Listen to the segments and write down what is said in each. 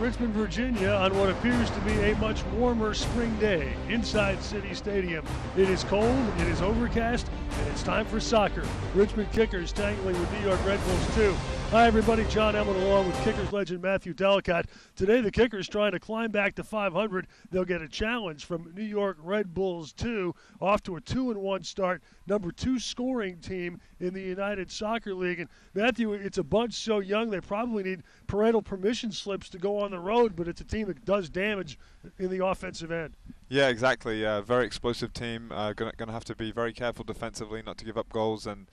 Richmond, Virginia, on what appears to be a much warmer spring day inside City Stadium. It is cold, it is overcast, and it's time for soccer. Richmond Kickers tangling with New York Red Bulls 2. Hi, everybody. John Emmett along with Kickers legend Matthew Delicott. Today, the Kickers trying to climb back to 500. They'll get a challenge from New York Red Bulls 2, off to a 2-1 start, number 2 scoring team in the United Soccer League. And Matthew, it's a bunch so young they probably need parental permission slips to go on the road, but it's a team that does damage in the offensive end. Yeah, exactly. Very explosive team. Going to have to be very careful defensively, not to give up goals, and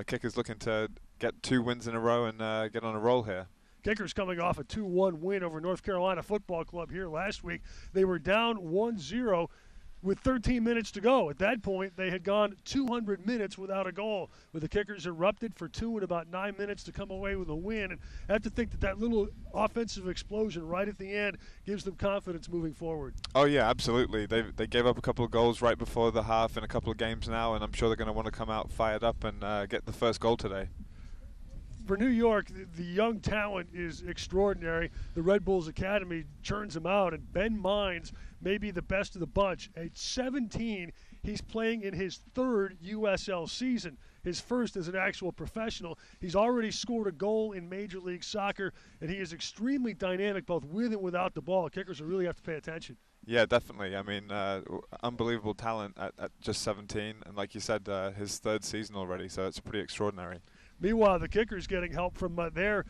Kickers looking to get 2 wins in a row and get on a roll here. Kickers coming off a 2-1 win over North Carolina Football Club here last week. They were down 1-0 with 13 minutes to go. At that point, they had gone 200 minutes without a goal. But the Kickers erupted for 2 in about 9 minutes to come away with a win. And I have to think that little offensive explosion right at the end gives them confidence moving forward. Oh, yeah, absolutely. They gave up a couple of goals right before the half in a couple of games now, and I'm sure they're going to want to come out fired up and get the first goal today. For New York, the young talent is extraordinary. The Red Bulls Academy churns them out, and Ben Mines may be the best of the bunch. At 17, he's playing in his 3rd USL season, his first as an actual professional. He's already scored a goal in Major League Soccer, and he is extremely dynamic both with and without the ball. Kickers will really have to pay attention. Yeah, definitely. I mean, unbelievable talent at just 17, and like you said, his 3rd season already, so it's pretty extraordinary. Meanwhile, the Kickers getting help from their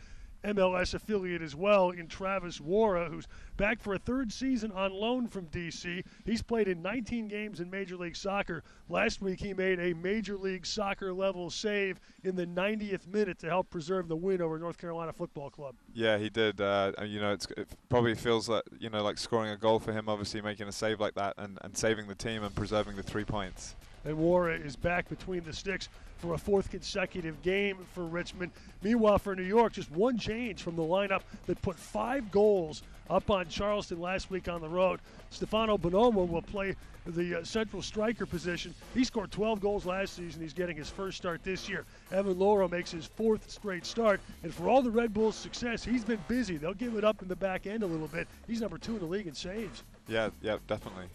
MLS affiliate as well in Travis Wara, who's back for a 3rd season on loan from D.C. He's played in 19 games in Major League Soccer. Last week he made a Major League Soccer level save in the 90th minute to help preserve the win over North Carolina Football Club. Yeah, he did. It probably feels like, like scoring a goal for him, obviously making a save like that and saving the team and preserving the 3 points. And Wara is back between the sticks for a 4th consecutive game for Richmond. Meanwhile, for New York, just one change from the lineup that put 5 goals up on Charleston last week on the road. Stefano Bonomo will play the central striker position. He scored 12 goals last season. He's getting his first start this year. Evan Loro makes his 4th straight start. And for all the Red Bulls' success, he's been busy. They'll give it up in the back end a little bit. He's number 2 in the league in saves. Yeah, definitely.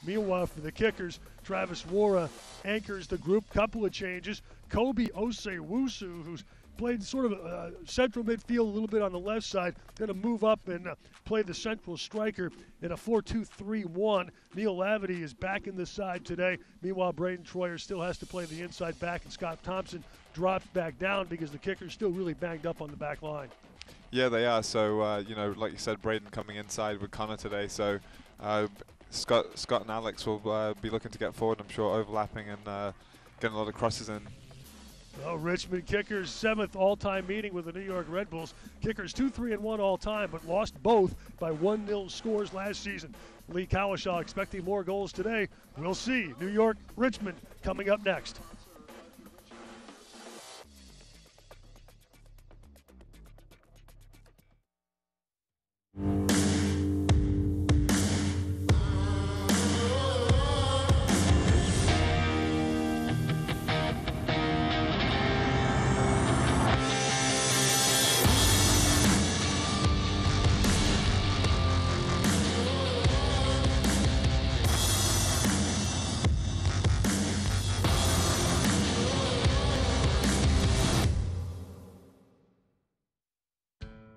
Meanwhile, for the Kickers, Travis Wara anchors the group. Couple of changes. Kobe Osei-Wusu, who's played sort of central midfield a little bit on the left side, going to move up and play the central striker in a 4-2-3-1. Neil Laverty is back in the side today. Meanwhile, Braden Troyer still has to play the inside back, and Scott Thompson drops back down because the Kickers still really banged up on the back line. Yeah, they are. So, like you said, Braden coming inside with Connor today. So, Scott and Alex will be looking to get forward, I'm sure, overlapping and getting a lot of crosses in. Well, Richmond Kickers' 7th all-time meeting with the New York Red Bulls. Kickers 2-3-1 all-time, but lost both by 1-0 scores last season. Lee Cowlishaw expecting more goals today. We'll see. New York, Richmond coming up next.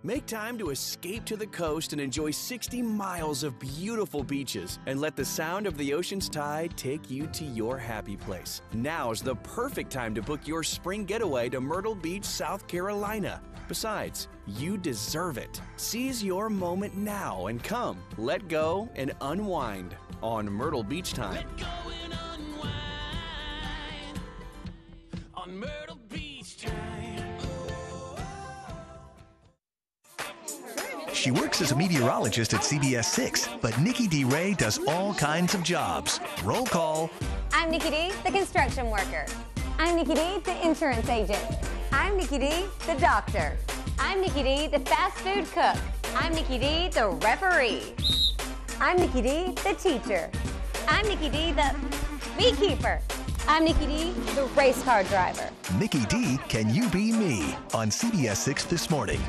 Make time to escape to the coast and enjoy 60 miles of beautiful beaches and let the sound of the ocean's tide take you to your happy place. Now's the perfect time to book your spring getaway to Myrtle Beach, South Carolina. Besides, you deserve it. Seize your moment now and come, let go, and unwind on Myrtle Beach Time. Let go and unwind on Myrtle Beach Time. She works as a meteorologist at CBS 6, but Nikki D. does all kinds of jobs. Roll call. I'm Nikki D, the construction worker. I'm Nikki D, the insurance agent. I'm Nikki D, the doctor. I'm Nikki D, the fast food cook. I'm Nikki D, the referee. I'm Nikki D, the teacher. I'm Nikki D, the beekeeper. I'm Nikki D, the race car driver. Nikki D, Can You Be Me? On CBS 6 this morning.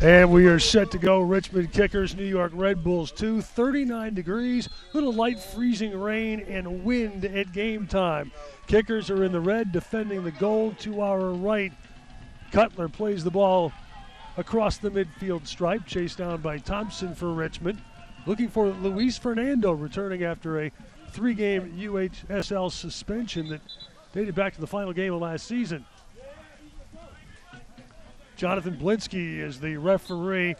And we are set to go. Richmond Kickers, New York Red Bulls 2, 39 degrees, little light freezing rain and wind at game time. Kickers are in the red, defending the goal to our right. Cutler plays the ball across the midfield stripe, chased down by Thompson for Richmond. Looking for Luis Fernando, returning after a 3-game UHSL suspension that dated back to the final game of last season. Jonathan Blinsky is the referee.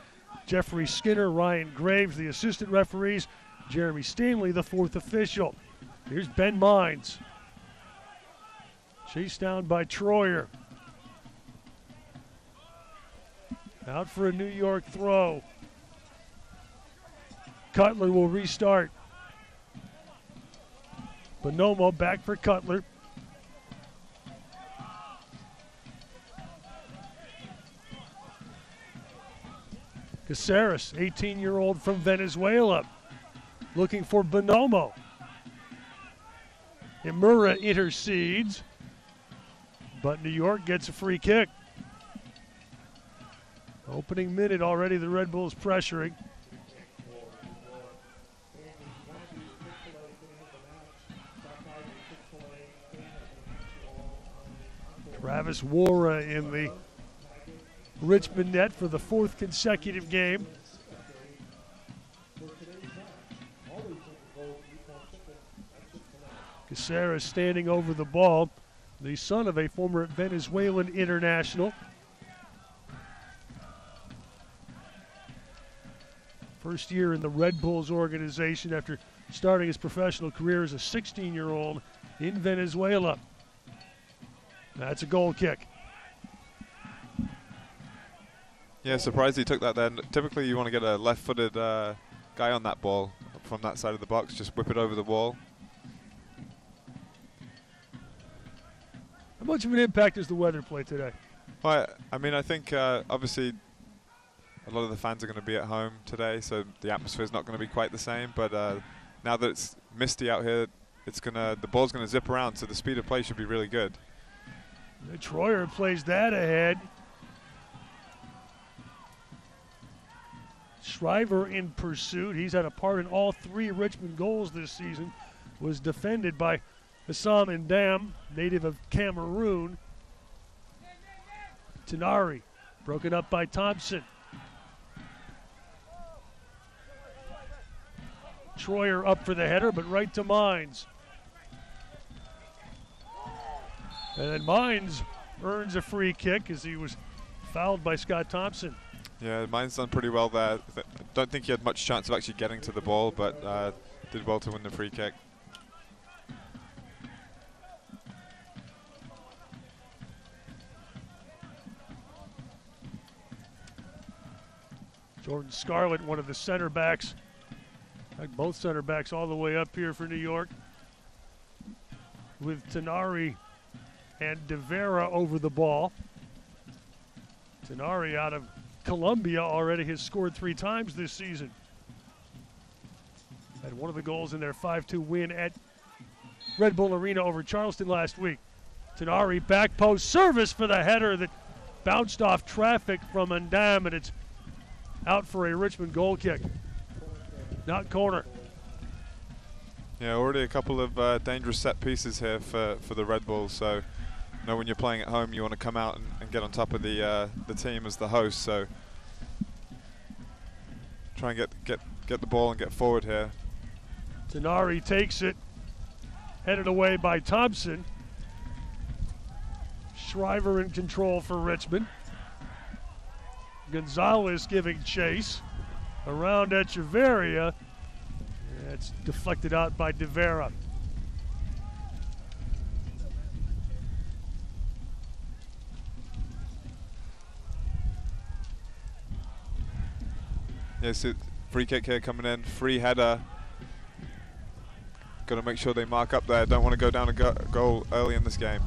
Jeffrey Skinner, Ryan Graves, the assistant referees. Jeremy Stanley, the fourth official. Here's Ben Mines. Chased down by Troyer. Out for a New York throw. Cutler will restart. Bonomo back for Cutler. Caceres, 18-year-old from Venezuela, looking for Bonomo. Imura intercedes, but New York gets a free kick. Opening minute already, the Red Bulls pressuring. Travis Wara in the Richmond net for the 4th consecutive game. Caceres standing over the ball, the son of a former Venezuelan international. First year in the Red Bulls organization after starting his professional career as a 16-year-old in Venezuela. That's a goal kick. Yeah, surprised he took that there. Typically you want to get a left-footed guy on that ball from that side of the box, just whip it over the wall. How much of an impact does the weather play today? Well, I mean, I think obviously a lot of the fans are going to be at home today, so the atmosphere is not going to be quite the same. But now that it's misty out here, the ball's going to zip around, so the speed of play should be really good. Troyer plays that ahead. Shriver in pursuit. He's had a part in all 3 Richmond goals this season. Was defended by Hassam Ndam, native of Cameroon. Tenari, broken up by Thompson. Troyer up for the header, but right to Mines. And then Mines earns a free kick as he was fouled by Scott Thompson. Yeah, Mines done pretty well there. Don't think he had much chance of actually getting to the ball, but did well to win the free kick. Jordan Scarlett, one of the center backs. Like both center backs all the way up here for New York. With Tenari and De Vera over the ball. Tenari out of Colombia already has scored 3 times this season. Had one of the goals in their 5-2 win at Red Bull Arena over Charleston last week. Tenari back post service for the header that bounced off traffic from Ndam, and it's out for a Richmond goal kick. Not corner. Yeah, already a couple of dangerous set pieces here for the Red Bulls. So, you know, when you're playing at home, you want to come out and get on top of the team as the host. So, try and get the ball and get forward here. Tenari takes it, headed away by Thompson. Shriver in control for Richmond. Gonzalez giving chase around Echeverria. It's deflected out by De Vera. Yes, free kick here coming in, free header. Got to make sure they mark up there. Don't want to go down a goal early in this game.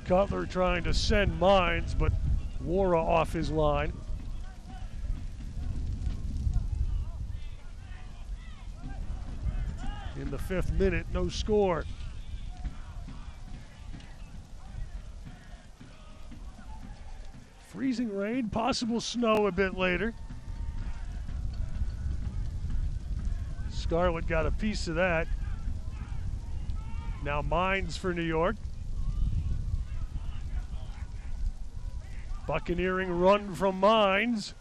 Cutler trying to send Mines, but Wara off his line. In the 5th minute, no score. Freezing rain, possible snow a bit later. Scarlett got a piece of that. Now Mines for New York. Buccaneering run from Mines.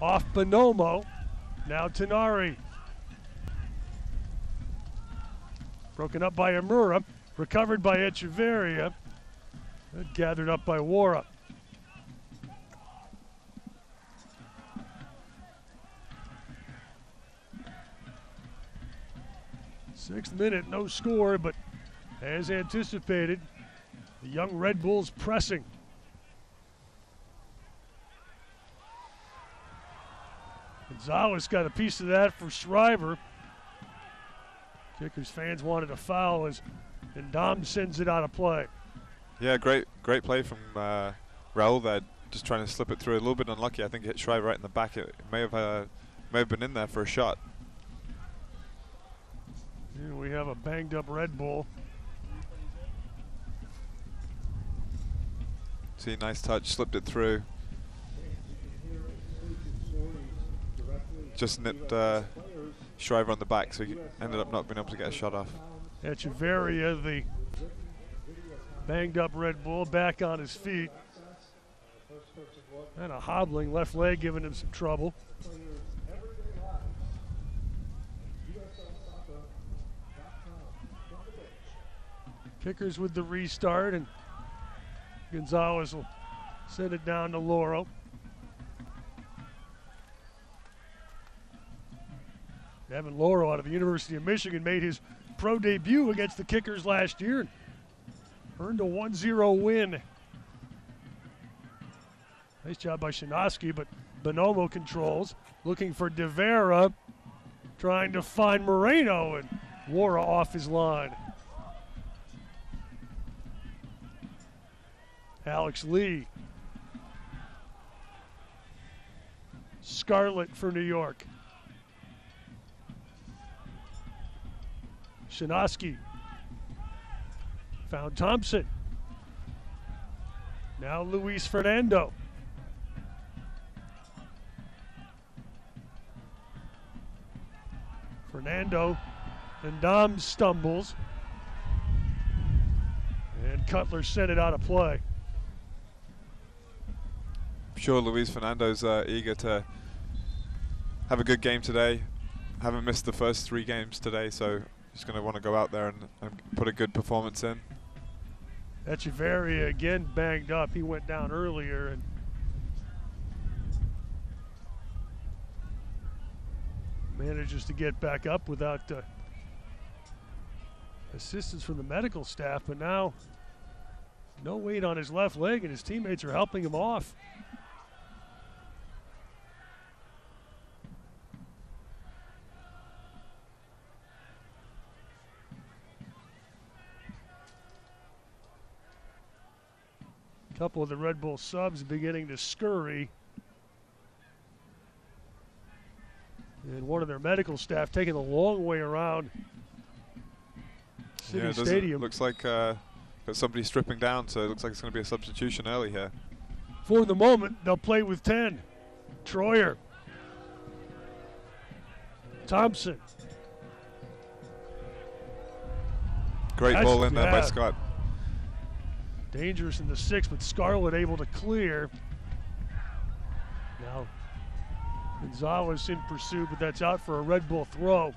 Off Bonomo. Now Tenari. Broken up by Amura. Recovered by Echeverria. Gathered up by Wara. Sixth minute, no score, but as anticipated, the young Red Bulls pressing. Gonzalez got a piece of that for Shriver. Kickers fans wanted a foul and Dom sends it out of play. Yeah, great play from Raul there, just trying to slip it through. A little bit unlucky. I think it hit Shriver right in the back. It may have been in there for a shot. Here we have a banged up Red Bull. See, nice touch, slipped it through. Just nipped Shriver on the back, so he ended up not being able to get a shot off. Echeverria, the banged up Red Bull, back on his feet. And a hobbling left leg giving him some trouble. Kickers with the restart, and Gonzalez will send it down to Loro. Evan Loro out of the University of Michigan made his pro debut against the Kickers last year and earned a 1-0 win. Nice job by Shinoski, but Bonomo controls, looking for De Vera, trying to find Moreno, and Wara off his line. Alex Lee. Scarlett for New York. Shinoski found Thompson. Now Luis Fernando. Fernando and Dom stumbles. And Cutler sent it out of play. I'm sure Luis Fernando's eager to have a good game today. Haven't missed the first 3 games today, so he's going to want to go out there and put a good performance in. Echeverria again banged up. He went down earlier and manages to get back up without assistance from the medical staff, but now no weight on his left leg and his teammates are helping him off. A couple of the Red Bull subs beginning to scurry. And one of their medical staff taking a long way around City Stadium. Looks like got somebody stripping down, so it looks like it's going to be a substitution early here. For the moment, they'll play with 10. Troyer. Thompson. Great ball in there by Scott. Dangerous in the 6, but Scarlett able to clear. Now Gonzalez in pursuit, but that's out for a Red Bull throw.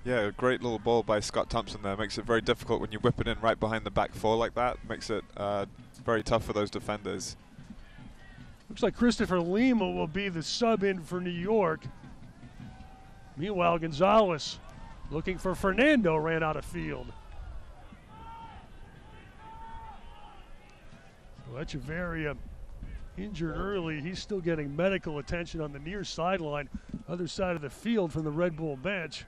Yeah, a great little ball by Scott Thompson there. Makes it very difficult when you whip it in right behind the back 4 like that. Makes it very tough for those defenders. Looks like Christopher Lima will be the sub in for New York. Meanwhile, Gonzalez looking for Fernando ran out of field. So Echeverria injured early. He's still getting medical attention on the near sideline, other side of the field from the Red Bull bench.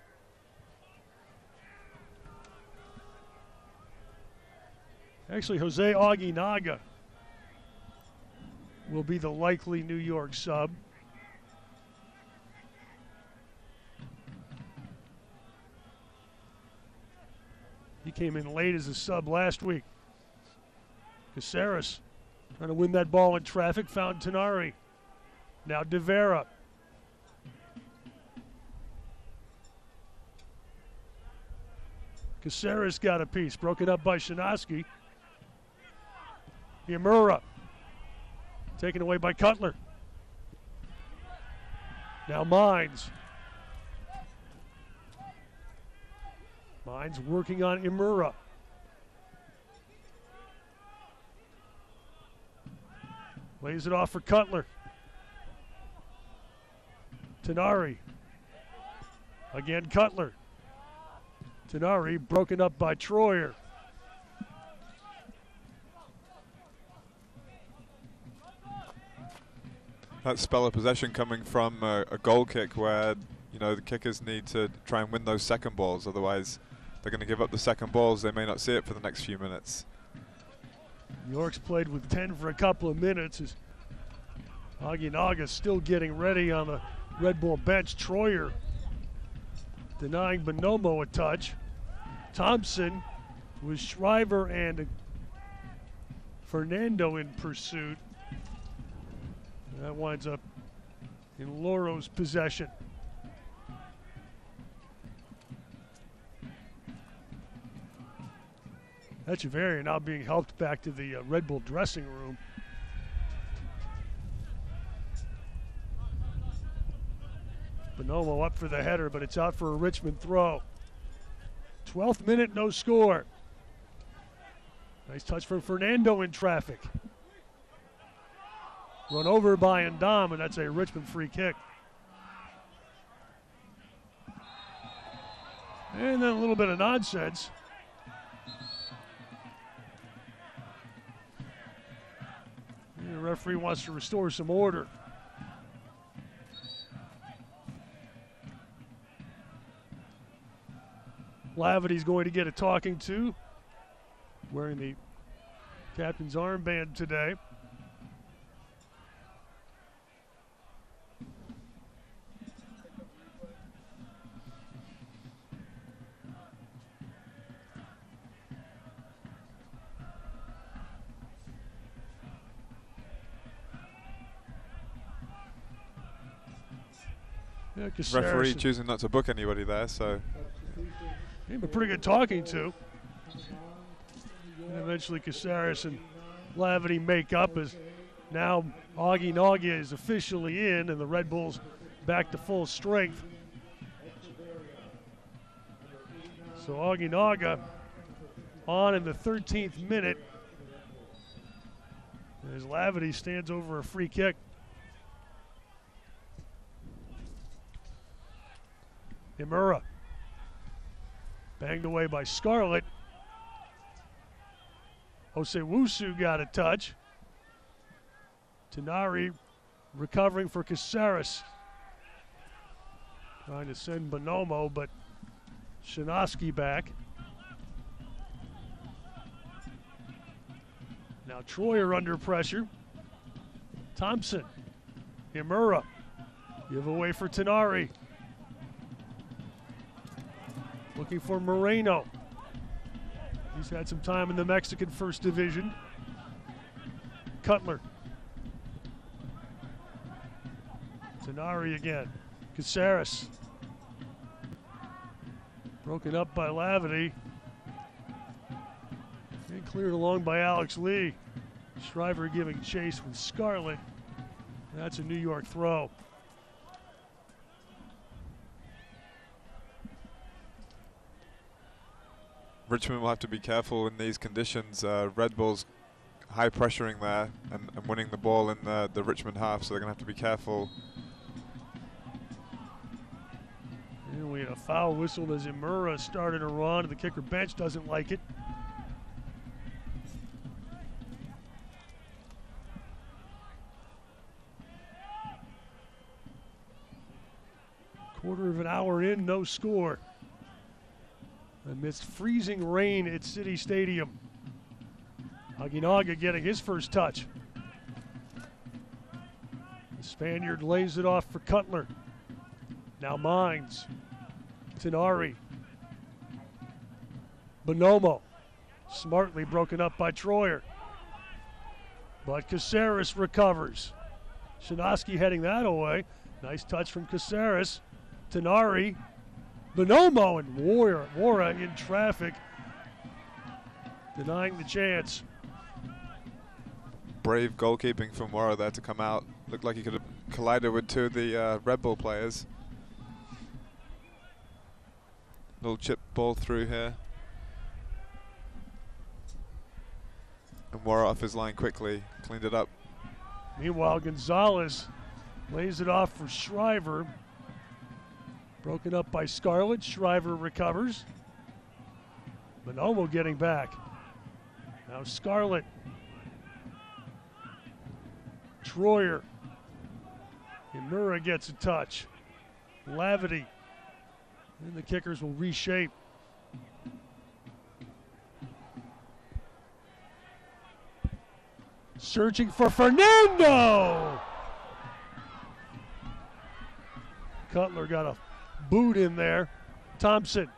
Actually, Jose Aguinaga will be the likely New York sub. He came in late as a sub last week. Caceres trying to win that ball in traffic, found Tenari. Now De Vera. Caceres got a piece, broken up by Shinoski. Imura, taken away by Cutler. Now Mines. Mines working on Imura. Lays it off for Cutler. Tenari. Again Cutler. Tenari broken up by Troyer. That spell of possession coming from a goal kick where, you know, the kickers need to try and win those second balls, otherwise they're going to give up the second balls. They may not see it for the next few minutes. York's played with 10 for a couple of minutes as Aginaga still getting ready on the Red Bull bench. Troyer denying Bonomo a touch. Thompson with Shriver and Fernando in pursuit. That winds up in Loro's possession. Echeverria now being helped back to the Red Bull dressing room. Bonomo up for the header, but it's out for a Richmond throw. 12th minute, no score. Nice touch from Fernando in traffic. Run over by Ndam, and that's a Richmond free kick. And then a little bit of nonsense. The referee wants to restore some order. Lavity's going to get a talking to, wearing the captain's armband today. Yeah, referee choosing not to book anybody there, so. Gave him a pretty good talking to. And eventually Caceres and Lavity make up as now Aginaga is officially in and the Red Bulls back to full strength. So Aginaga on in the 13th minute as Lavity stands over a free kick. Imura. Banged away by Scarlett. Osewusu got a touch. Tenari recovering for Caceres. Trying to send Bonomo, but Shinoski back. Now Troyer under pressure. Thompson. Imura. Give away for Tenari. Looking for Moreno. He's had some time in the Mexican First Division. Cutler. Tenari again. Caceres. Broken up by Lavity. And cleared along by Alex Lee. Shriver giving chase with Scarlett. That's a New York throw. Richmond will have to be careful in these conditions. Red Bull's high pressuring there and winning the ball in the Richmond half, so they're going to have to be careful. And we had a foul whistled as Imura started a run. The kicker bench doesn't like it. Quarter of an hour in, no score. Amidst freezing rain at City Stadium. Aginaga getting his first touch. The Spaniard lays it off for Cutler. Now Mines. Tenari. Bonomo, smartly broken up by Troyer. But Caceres recovers. Shinosky heading that away. Nice touch from Caceres. Tenari, Bonomo, and Wara in traffic, denying the chance. Brave goalkeeping from Wara there to come out. Looked like he could have collided with two of the Red Bull players. Little chip ball through here. And Wara off his line quickly, cleaned it up. Meanwhile, Gonzalez lays it off for Shriver. Broken up by Scarlett. Shriver recovers. Bonomo getting back. Now Scarlett. Troyer. Imura gets a touch. Lavity. And the kickers will reshape. Searching for Fernando. Cutler got a boot in there. Thompson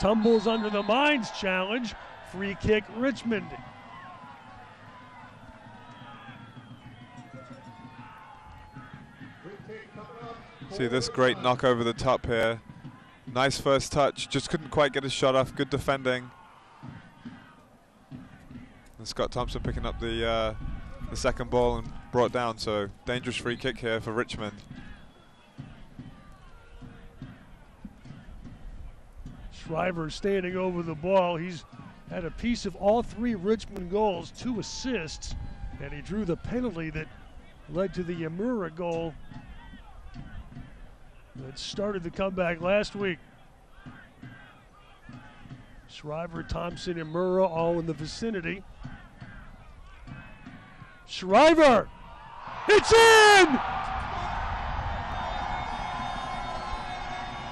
tumbles under the Mines challenge. Free kick, Richmond. See this great knock over the top here. Nice first touch, just couldn't quite get his shot off. Good defending. And Scott Thompson picking up the second ball and brought down, so dangerous free kick here for Richmond. Shriver standing over the ball. He's had a piece of all three Richmond goals, 2 assists, and he drew the penalty that led to the Imura goal that started the comeback last week. Shriver, Thompson, Imura all in the vicinity. Shriver! It's in!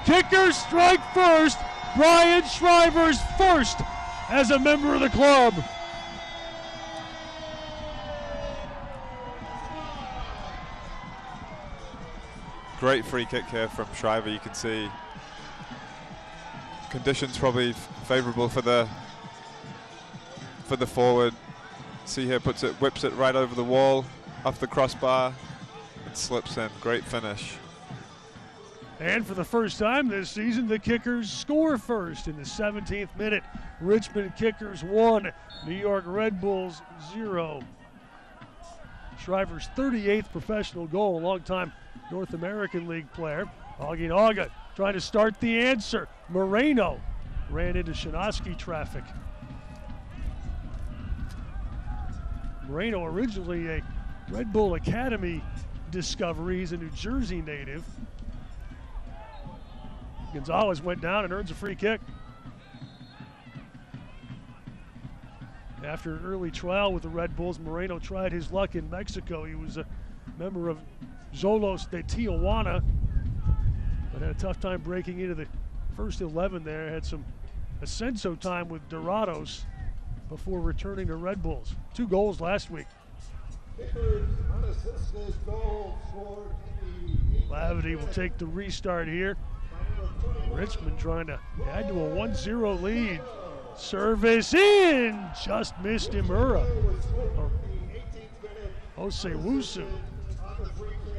Kickers strike first. Brian Shriver's first as a member of the club. Great free kick here from Shriver. You can see conditions probably favorable for the forward. See here, puts it, whips it right over the wall, off the crossbar, and slips in. Great finish. And for the first time this season, the Kickers score first in the 17th minute. Richmond Kickers 1, New York Red Bulls 0. Shriver's 38th professional goal, a long-time North American League player. Aginaga trying to start the answer. Moreno ran into Shinosky traffic. Moreno, originally a Red Bull Academy discovery. He's a New Jersey native. Gonzalez went down and earns a free kick. After an early trial with the Red Bulls, Moreno tried his luck in Mexico. He was a member of Xolos de Tijuana, but had a tough time breaking into the first 11 there. Had some Ascenso time with Dorados before returning to Red Bulls. 2 goals last week. Lavity will take the restart here. Richmond trying to add to a 1-0 lead. Service in, just missed Imura. Osewusu.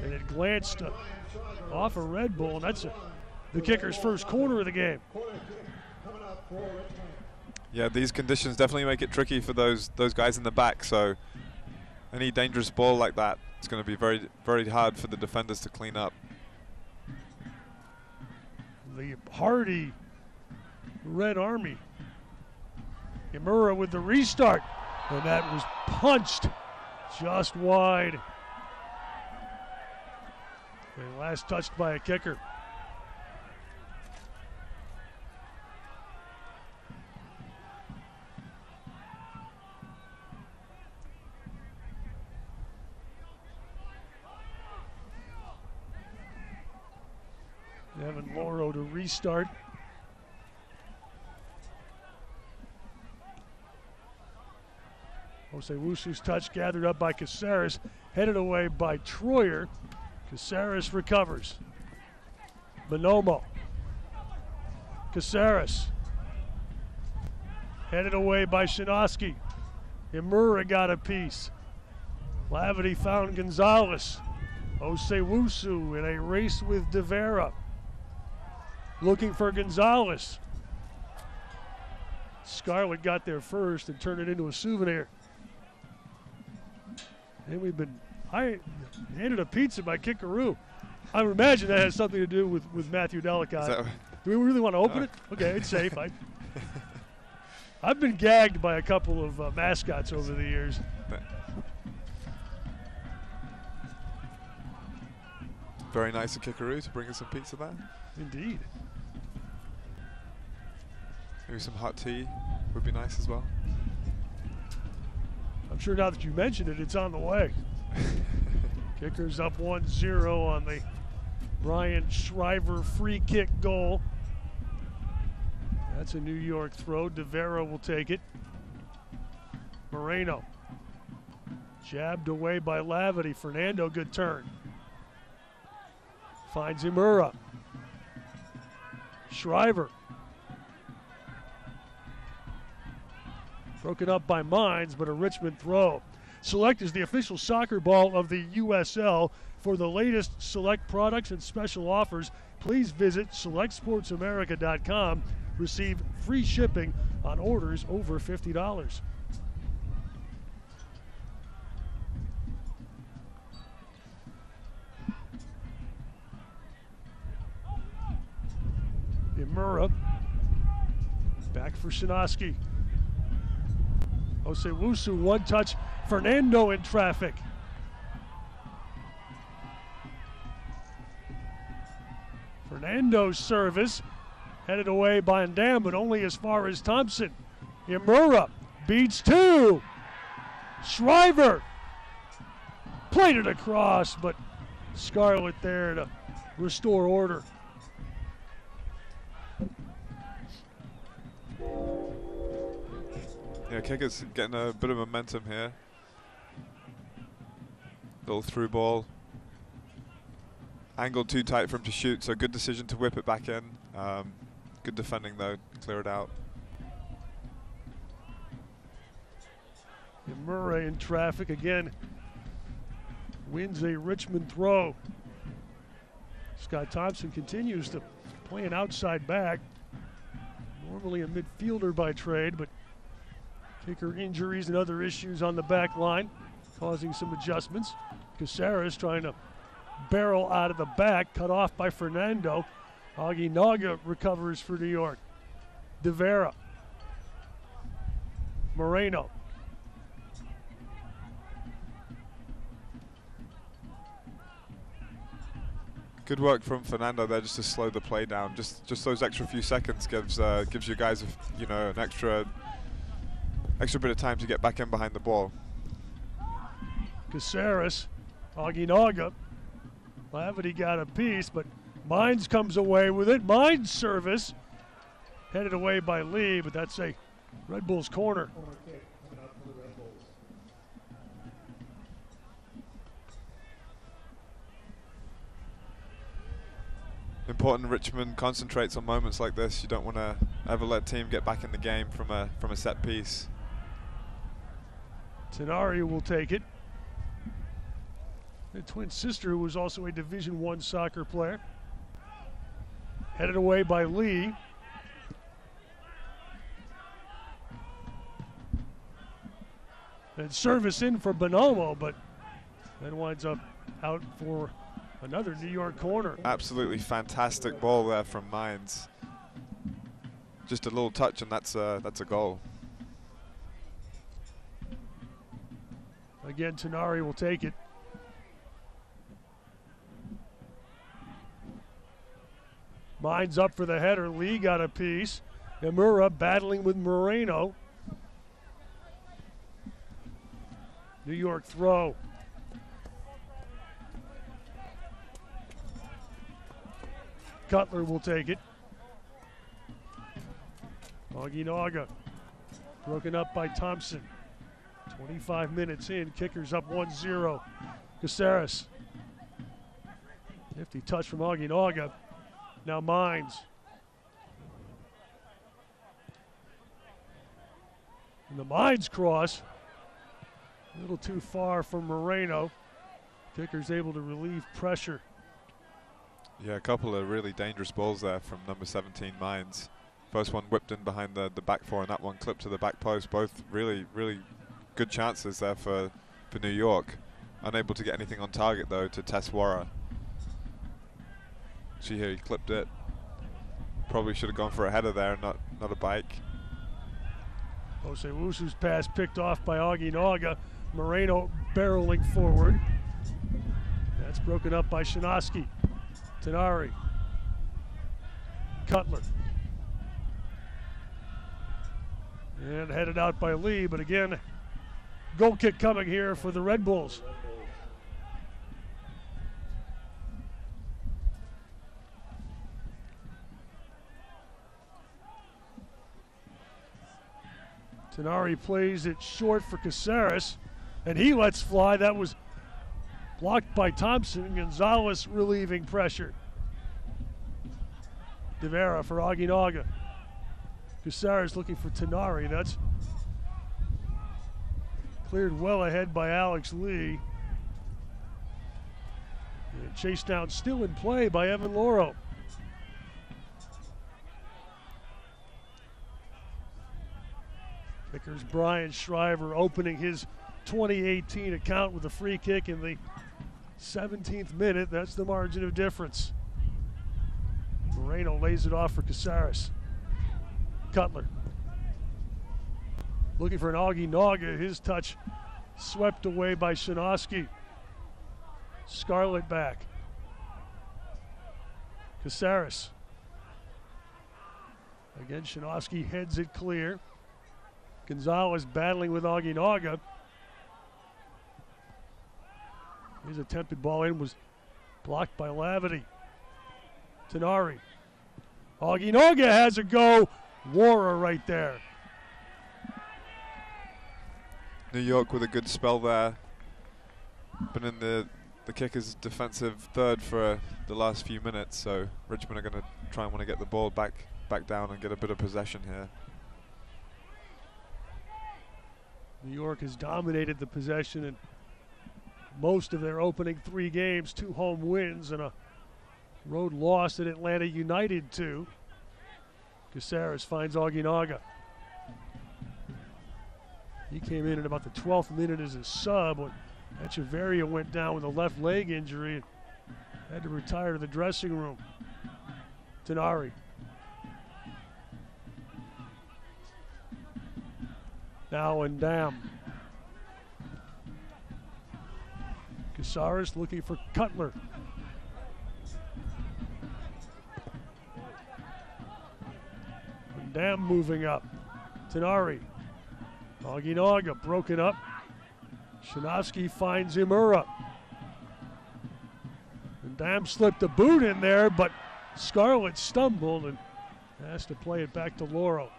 And it glanced off a Red Bull, and that's the Kickers' first corner of the game. Yeah, these conditions definitely make it tricky for those guys in the back, so any dangerous ball like that, it's going to be very, very hard for the defenders to clean up. The hardy Red Army. Imura with the restart, and that was punched just wide. And last touched by a kicker. Evan Loro to restart. Osewusu's touch gathered up by Caceres, headed away by Troyer. Caceres recovers. Bonomo. Caceres. Headed away by Shinosky. Imura got a piece. Lavity found Gonzalez. Osewusu in a race with De Vera. Looking for Gonzalez. Scarlett got there first and turned it into a souvenir. And I handed a pizza by Kickaroo. I would imagine that has something to do with Matthew Delicott. Do we really want to open it? Okay, it's safe. I've been gagged by a couple of mascots over the years. Very nice of Kickaroo to bring us some pizza there. Indeed. Maybe some hot tea would be nice as well. I'm sure now that you mentioned it, it's on the way. Kickers up 1-0 on the Brian Shriver free kick goal. That's a New York throw. De Vera will take it. Moreno. Jabbed away by Lavity. Fernando, good turn. Finds Imura. Shriver. Broken up by Mines, but a Richmond throw. Select is the official soccer ball of the USL. For the latest Select products and special offers, please visit selectsportsamerica.com. Receive free shipping on orders over $50. Imura. Back for Shinosky. Osewusu, one touch. Fernando in traffic. Fernando's service. Headed away by Ndam, but only as far as Thompson. Imura beats two. Shriver played it across, but Scarlett there to restore order. Yeah, Kicker's getting a bit of momentum here. Little through ball. Angled too tight for him to shoot, so good decision to whip it back in. Good defending though, clear it out. Murray in traffic again. Wins a Richmond throw. Scott Thompson continues to play an outside back. Normally a midfielder by trade, but kicker injuries and other issues on the back line causing some adjustments. Caceres trying to barrel out of the back, cut off by Fernando. Aguinaga recovers for New York. De Vera. Moreno. Good work from Fernando there, just to slow the play down. Just those extra few seconds gives you guys an extra bit of time to get back in behind the ball. Caceres, Aguinaga. Lavity got a piece, but Mines comes away with it. Mines service headed away by Lee, but that's a Red Bulls corner. Important Richmond concentrates on moments like this. You don't want to ever let a team get back in the game from a set piece. Tenari will take it. The twin sister, who was also a Division I soccer player. Headed away by Lee. And service in for Bonomo, but then winds up out for another New York corner. Absolutely fantastic ball there from Mines. Just a little touch and that's a goal. Again, Tenari will take it. Mines up for the header. Lee got a piece. Imura battling with Moreno. New York throw. Cutler will take it. Aguinaga broken up by Thompson. 25 minutes in, kickers up 1-0. Caceres. Nifty touch from Aguinaga. Now Mines. And the Mines cross. A little too far for Moreno. Kicker's able to relieve pressure. Yeah, a couple of really dangerous balls there from number 17 Mines. First one whipped in behind the back four, and that one clipped to the back post. Both really, really good chances there for New York. Unable to get anything on target though to test Wara. See here, he clipped it. Probably should have gone for a header there, not a bike. Osewusu's pass picked off by Aginaga. Moreno barreling forward. That's broken up by Shinosky. Tenari. Cutler. And headed out by Lee, but again, goal kick coming here for the Red Bulls. Tenari plays it short for Caceres, and he lets fly. That was blocked by Thompson. Gonzalez relieving pressure. De Vera for Aginaga. Caceres looking for Tenari. That's cleared well ahead by Alex Lee. And chased down, still in play by Evan Loro. Kickers Brian Shriver opening his 2018 account with a free kick in the 17th minute. That's the margin of difference. Moreno lays it off for Caceres. Cutler. Looking for an Aginaga. His touch swept away by Shinosky. Scarlett back. Caceres. Again, Shinosky heads it clear. Gonzalez battling with Aginaga. His attempted ball in was blocked by Lavity. Tenari. Aginaga has a go. Wara right there. New York with a good spell there. Been in the kicker's defensive third for the last few minutes, so Richmond are going to try and want to get the ball back down and get a bit of possession here. New York has dominated the possession in most of their opening 3 games, 2 home wins and a road loss at Atlanta United 2. Caceres finds Aginaga. He came in at about the 12th minute as a sub when Echeverria went down with a left leg injury and had to retire to the dressing room. Tenari. Now and Dam. Caceres looking for Cutler. And Dam moving up. Tenari. Aginaga broken up. Shinovsky finds Imura. And Dam slipped a boot in there, but Scarlett stumbled and has to play it back to Loro.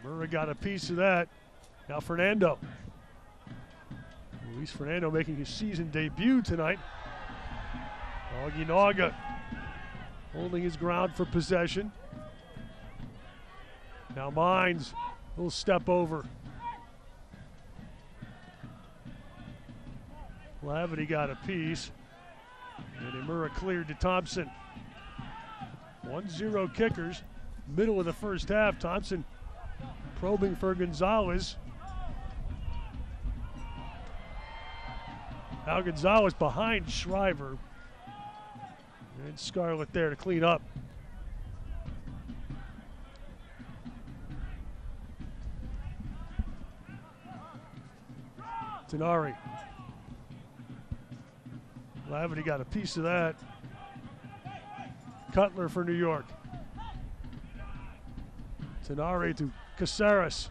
Imura got a piece of that. Now Fernando. Luis Fernando making his season debut tonight. Aginaga holding his ground for possession. Now Mines will step over. Lavity got a piece. And Imura cleared to Thompson. 1-0 Kickers. Middle of the first half. Thompson probing for Gonzalez. Now Gonzalez behind Shriver. And Scarlett there to clean up. Tenari. Lavity got a piece of that. Cutler for New York. Tenari to Caceres.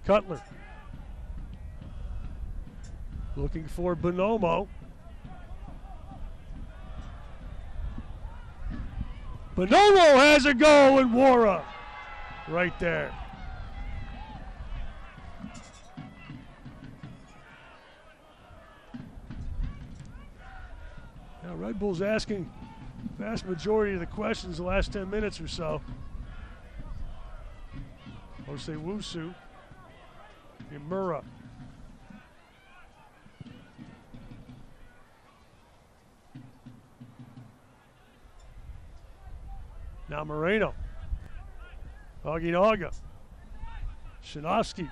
Cutler. Looking for Bonomo. Bonomo has a go, and Wara right there. Now Red Bull's asking vast majority of the questions the last 10 minutes or so. Osei-Wusu, Imura. Now Moreno. Aginaga. Shinovsky.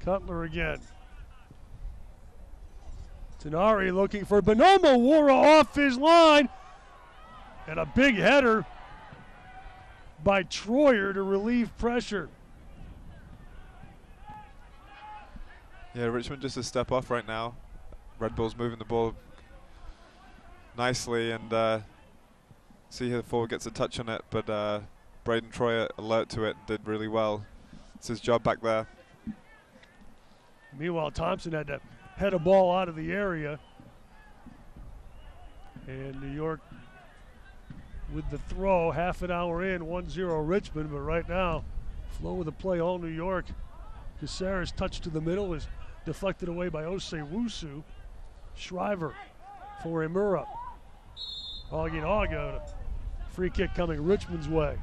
Cutler again. Tenari looking for Bonomo. Wore off his line. And a big header by Troyer to relieve pressure. Yeah, Richmond just a step off right now. Red Bull's moving the ball nicely, and see here the forward gets a touch on it, but Braden Troyer alert to it and did really well. It's his job back there. Meanwhile, Thompson had to head a ball out of the area. And New York with the throw, half an hour in, 1-0 Richmond, but right now, flow of the play, all New York. Caceres touch to the middle is deflected away by Osei-Wusu. Shriver for Imura. Aginaga, free kick coming Richmond's way.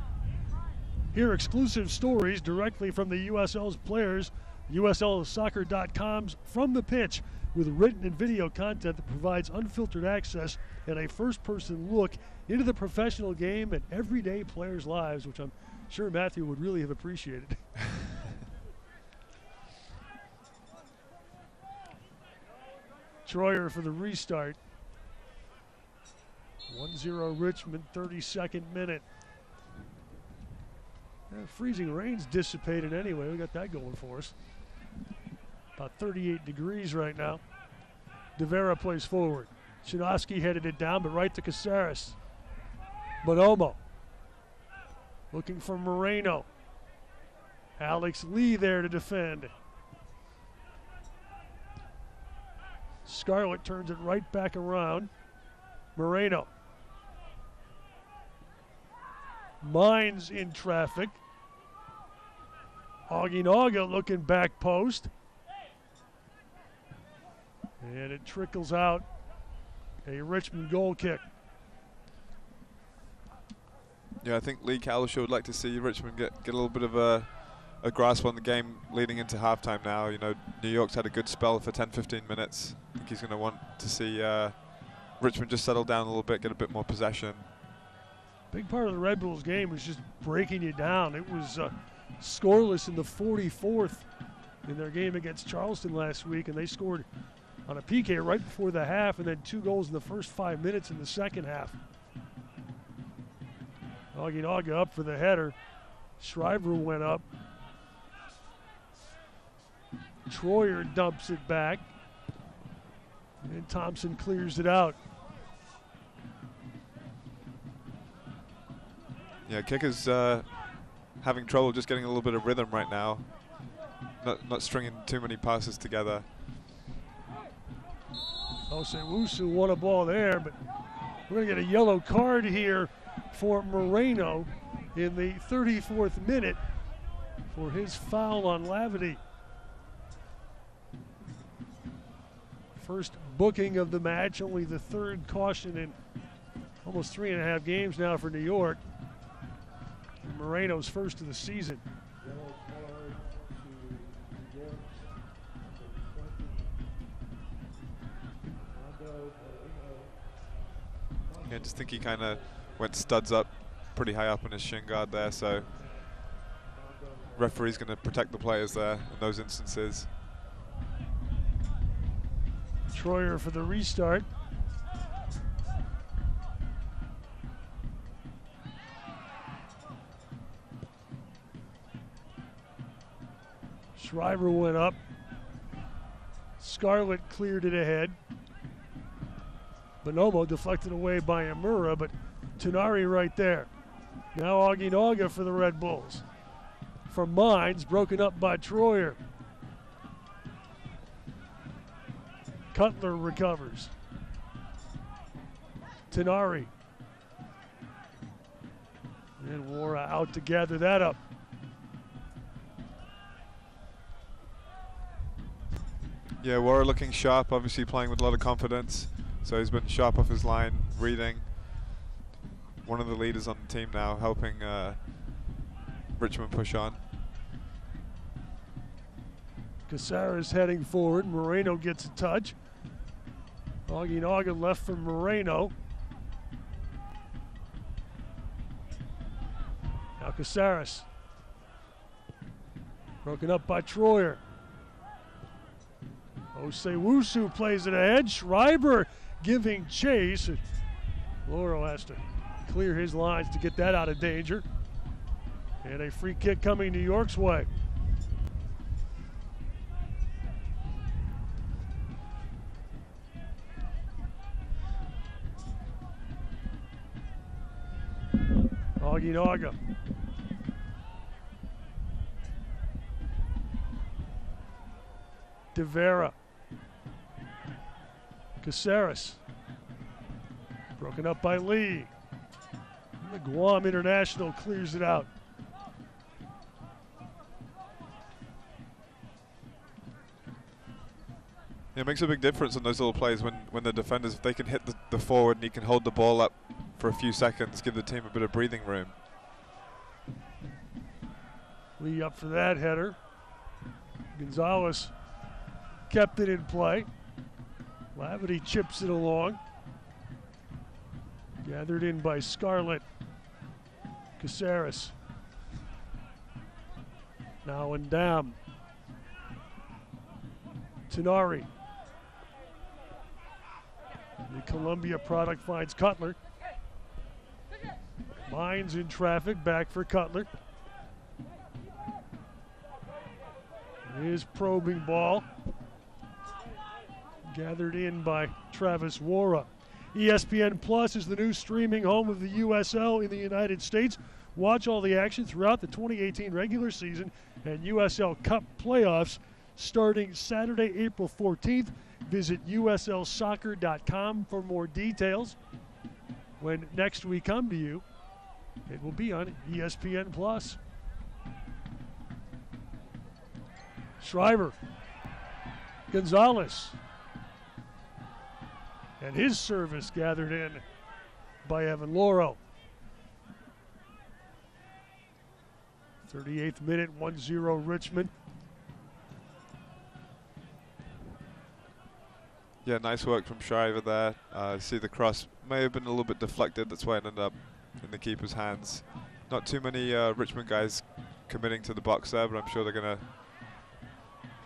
Hear exclusive stories directly from the USL's players, USLsoccer.com's From the Pitch, with written and video content that provides unfiltered access and a first-person look into the professional game and everyday players' lives, which I'm sure Matthew would really have appreciated. Troyer for the restart. 1-0 Richmond, 32nd minute. Freezing rain's dissipated anyway. We got that going for us. About 38 degrees right now. De Vera plays forward. Shinovsky headed it down, but right to Caceres. Bonomo looking for Moreno. Alex Lee there to defend. Scarlett turns it right back around. Moreno. Mines in traffic. Aginaga looking back post. And it trickles out. A Richmond goal kick. Yeah, I think Lee Cowlishaw would like to see Richmond get a little bit of a grasp on the game leading into halftime now. You know, New York's had a good spell for 10-15 minutes. I think he's going to want to see Richmond just settle down a little bit, get a bit more possession. Big part of the Red Bulls game was just breaking you down. It was scoreless in the 44th in their game against Charleston last week, and they scored on a PK right before the half, and then 2 goals in the first 5 minutes in the second half. Aginaga up for the header. Shriver went up. Troyer dumps it back. And Thompson clears it out. Yeah, Kicker's having trouble just getting a little bit of rhythm right now. Not stringing too many passes together. Osei-Wusu won a ball there, but we're going to get a yellow card here for Moreno in the 34th minute for his foul on Lavity. First booking of the match, only the 3rd caution in almost 3.5 games now for New York. And Moreno's first of the season. I just think he kind of went studs up pretty high up on his shin guard there, so referee's going to protect the players there in those instances. Troyer for the restart. Shriver went up. Scarlett cleared it ahead. Bonomo deflected away by Imura, but Tenari right there. Now Aginaga for the Red Bulls. From Mines, broken up by Troyer. Cutler recovers. Tenari. And Wara out to gather that up. Yeah, Wara looking sharp, obviously playing with a lot of confidence. So he's been sharp off his line, reading. One of the leaders on the team now, helping Richmond push on. Caceres heading forward. Moreno gets a touch. Oginaga left for Moreno. Now Caceres. Broken up by Troyer. Osewusu plays it ahead. Schreiber giving chase. Lauro has to clear his lines to get that out of danger. And a free kick coming New York's way. Oginaga. De Vera. Caceres. Broken up by Lee. The Guam International clears it out. Yeah, it makes a big difference on those little plays when the defenders, if they can hit the forward and he can hold the ball up for a few seconds, give the team a bit of breathing room. Lee up for that header. Gonzalez kept it in play. Lavity chips it along. Gathered in by Scarlett. Caceres. Now in Dam. Tenari. The Columbia product finds Cutler. Mines in traffic, back for Cutler. His probing ball. Gathered in by Travis Wara. ESPN Plus is the new streaming home of the USL in the United States. Watch all the action throughout the 2018 regular season and USL Cup playoffs starting Saturday, April 14th. Visit uslsoccer.com for more details. When next we come to you, it will be on ESPN Plus. Schreiber. Gonzalez. And his service gathered in by Evan Lauro. 38th minute, 1-0 Richmond. Yeah, nice work from Schreiber there. See the cross may have been a little bit deflected. That's why it ended up in the keeper's hands. Not too many Richmond guys committing to the box there, but I'm sure they're going to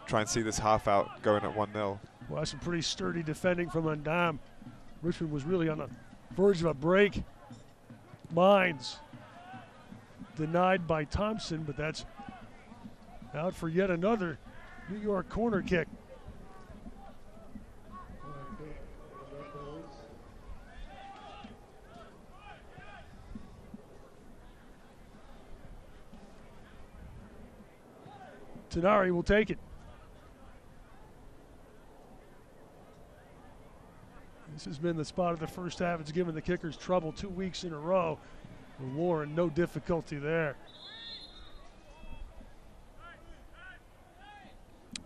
try and see this half out going at 1-0. Well, that's some pretty sturdy defending from Undam. Richmond was really on the verge of a break. Mines denied by Thompson, but that's out for yet another New York corner kick. Tenari will take it. This has been the spot of the first half. It's given the kickers trouble 2 weeks in a row. Warren, no difficulty there.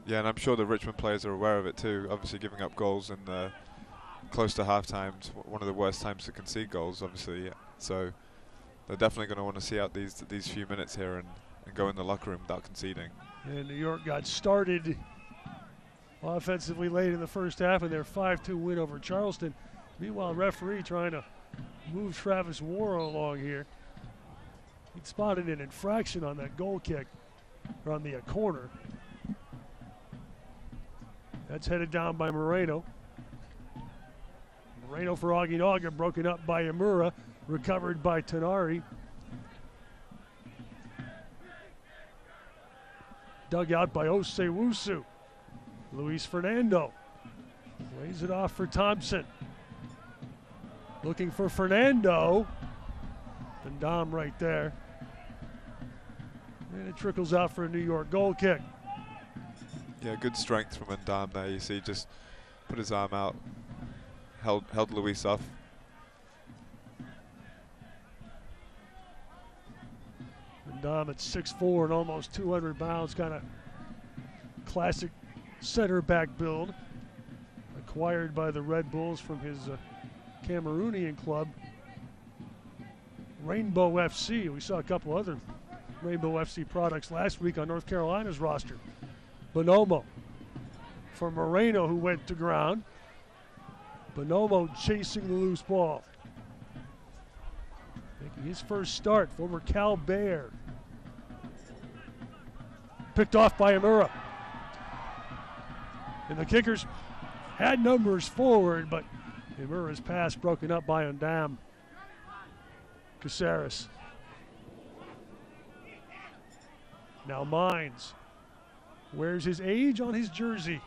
Yeah, and I'm sure the Richmond players are aware of it too. Obviously giving up goals in close to halftime, one of the worst times to concede goals, obviously. Yeah. So they're definitely going to want to see out these few minutes here and go in the locker room without conceding. And New York got started offensively late in the first half in their 5-2 win over Charleston. Meanwhile, referee trying to move Travis Wara along here. He spotted an infraction on that goal kick, or on the corner. That's headed down by Moreno. Moreno for Oginaga, broken up by Imura, recovered by Tenari. Dug out by Osewusu. Luis Fernando lays it off for Thompson. Looking for Fernando. And Dom right there. And it trickles out for a New York goal kick. Yeah, good strength from Ndam there. You see, just put his arm out, held Luis off. Ndam at 6'4" and almost 200 pounds, kind of classic center back build. acquired by the Red Bulls from his Cameroonian club, Rainbow FC. We saw a couple other Rainbow FC products last week on North Carolina's roster. Bonomo for Moreno, who went to ground. Bonomo chasing the loose ball. Making his first start, former Cal Bear. Picked off by Amura. And the Kickers had numbers forward, but Amura's pass broken up by Undam. Caceres. Now Mines. Wears his age on his jersey.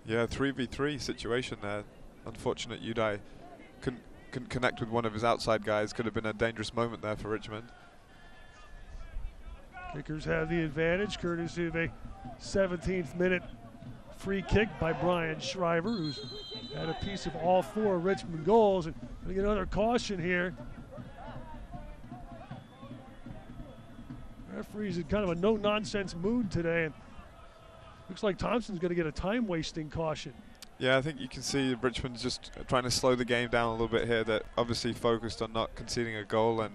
Yeah, 3v3 situation there. Unfortunate Udai couldn't connect with one of his outside guys. Could have been a dangerous moment there for Richmond. Kickers have the advantage courtesy of a 17th minute free kick by Brian Shriver, who's had a piece of all 4 Richmond goals. And we get another caution here. Referee's in kind of a no-nonsense mood today, and looks like Thompson's going to get a time-wasting caution. Yeah, I think you can see Richmond's just trying to slow the game down a little bit here. They're obviously focused on not conceding a goal, and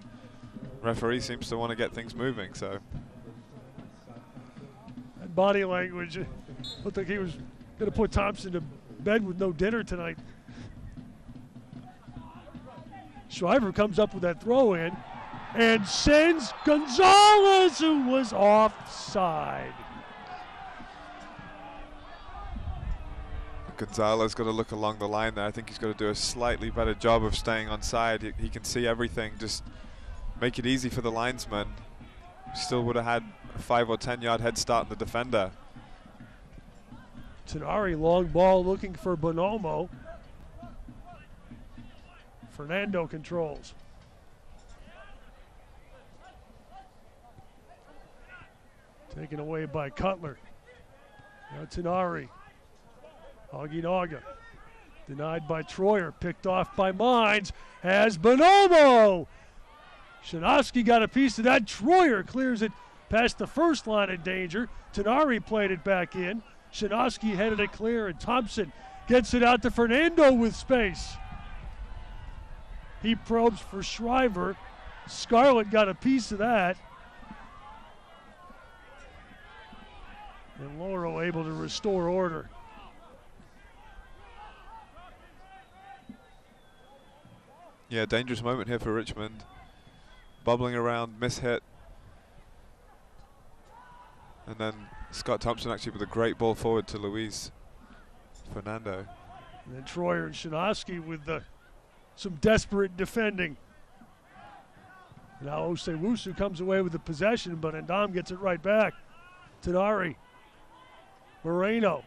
referee seems to want to get things moving. So that body language looked like he was going to put Thompson to bed with no dinner tonight. Shriver comes up with that throw-in and sends Gonzalez, who was offside. Gonzalez got to look along the line there. I think he's got to do a slightly better job of staying on side. He can see everything. Just make it easy for the linesman. Still would have had a 5 or 10 yard head start on the defender. Tenari, long ball looking for Bonomo. Fernando controls. Taken away by Cutler. Now Tenari. Aginaga. Denied by Troyer. Picked off by Mines. Has Bonomo. Shinovsky got a piece of that. Troyer clears it past the first line of danger. Tenari played it back in. Shinovsky headed it clear, and Thompson gets it out to Fernando with space. He probes for Shriver. Scarlett got a piece of that. And Lauro able to restore order. Yeah, dangerous moment here for Richmond. Bubbling around, mishit. And then Scott Thompson actually with a great ball forward to Luis Fernando. And then Troyer and Shinovsky with some desperate defending. Now Osewusu comes away with the possession, but Ndam gets it right back. Tenari. Moreno.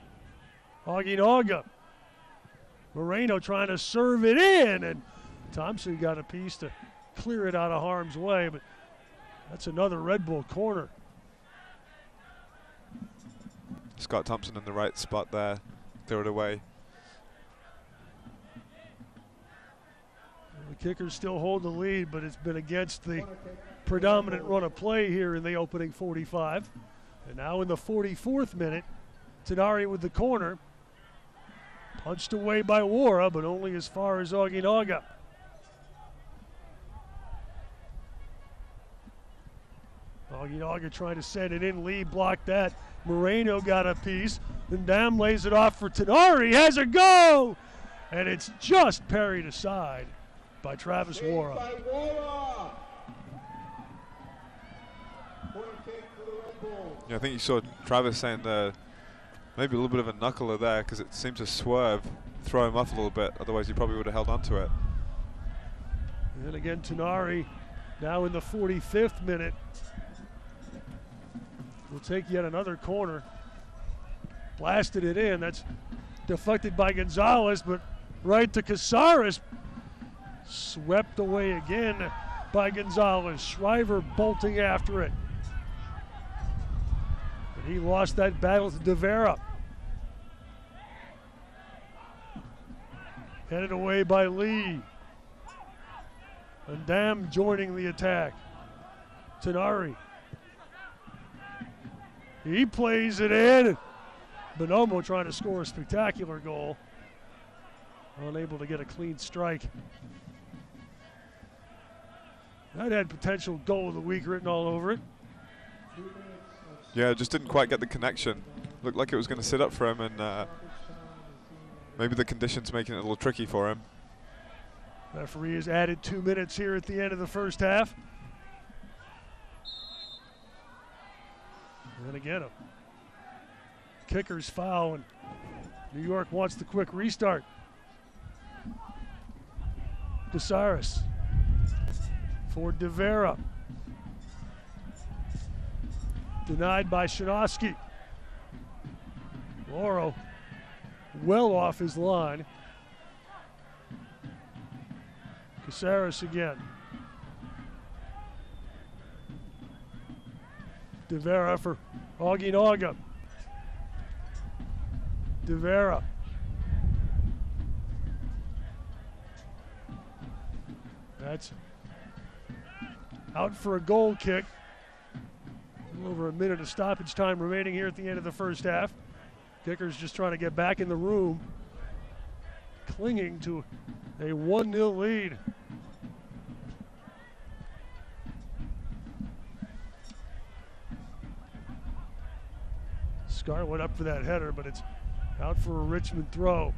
Aginaga. Moreno trying to serve it in, and Thompson got a piece to clear it out of harm's way, but that's another Red Bull corner. Scott Thompson in the right spot there. Clear it away. The Kickers still hold the lead, but it's been against the predominant run of play here in the opening 45. And now in the 44th minute, Tenari with the corner. Punched away by Wara, but only as far as Aginaga. Aginaga trying to send it in. Lee blocked that. Moreno got a piece. Then Dam lays it off for Tenari. Has a go! And it's just parried aside by Travis Wara. Yeah, I think you saw Travis saying maybe a little bit of a knuckler there because it seemed to swerve, throw him off a little bit. Otherwise, he probably would have held on to it. And again, Tenari now in the 45th minute. Will take yet another corner. Blasted it in. That's deflected by Gonzalez, but right to Caceres. Swept away again by Gonzalez. Shriver bolting after it. And he lost that battle to De Vera. Headed away by Lee. And Dam joining the attack. Tenari. He plays it in. Bonomo trying to score a spectacular goal. Unable to get a clean strike. That had potential goal of the week written all over it. Yeah, just didn't quite get the connection. Looked like it was going to sit up for him, and maybe the conditions making it a little tricky for him. Referee has added 2 minutes here at the end of the first half. And again, a kicker's foul, and New York wants the quick restart. Casares for De Vera. Denied by Shinosky. Loro well off his line. Casares again. De Vera for Oginaga. De Vera. That's out for a goal kick. A little over a minute of stoppage time remaining here at the end of the first half. Kicker's just trying to get back in the room, clinging to a 1-0 lead. Scar went up for that header, but it's out for a Richmond throw.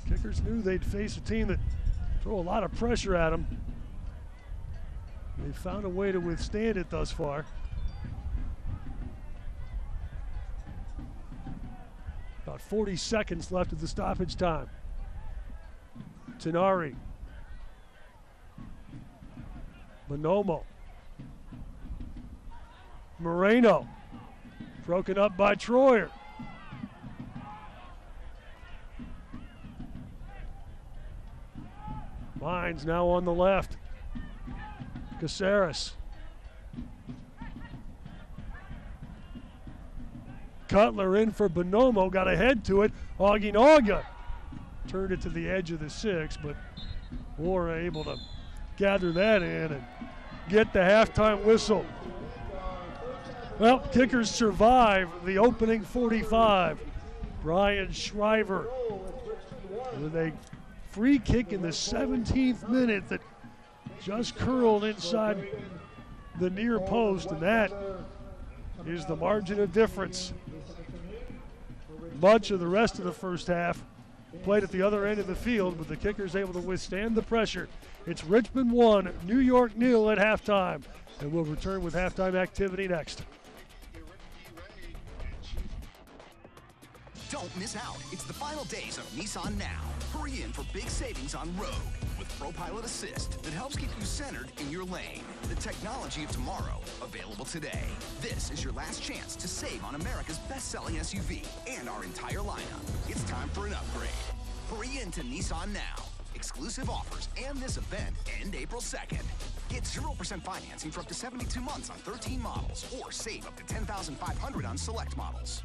Kickers knew they'd face a team that throw a lot of pressure at them. They've found a way to withstand it thus far. About 40 seconds left of the stoppage time. Tenari. Bonomo. Moreno. Broken up by Troyer. Mines now on the left. Casares. Cutler in for Bonomo, got ahead to it. Oginaga turned it to the edge of the 6, but Laura able to gather that in and get the halftime whistle. Well, kickers survive the opening 45. Brian Shriver with a free kick in the 17th minute that just curled inside the near post, and that is the margin of difference. Much of the rest of the first half played at the other end of the field, but the kickers able to withstand the pressure. It's Richmond 1, New York 0 at halftime, and we'll return with halftime activity next. Don't miss out. It's the final days of Nissan Now. Hurry in for big savings on Rogue with ProPilot Assist that helps keep you centered in your lane. The technology of tomorrow, available today. This is your last chance to save on America's best-selling SUV and our entire lineup. It's time for an upgrade. Hurry into Nissan Now. Exclusive offers and this event end April 2nd. Get 0% financing for up to 72 months on 13 models or save up to $10,500 on select models.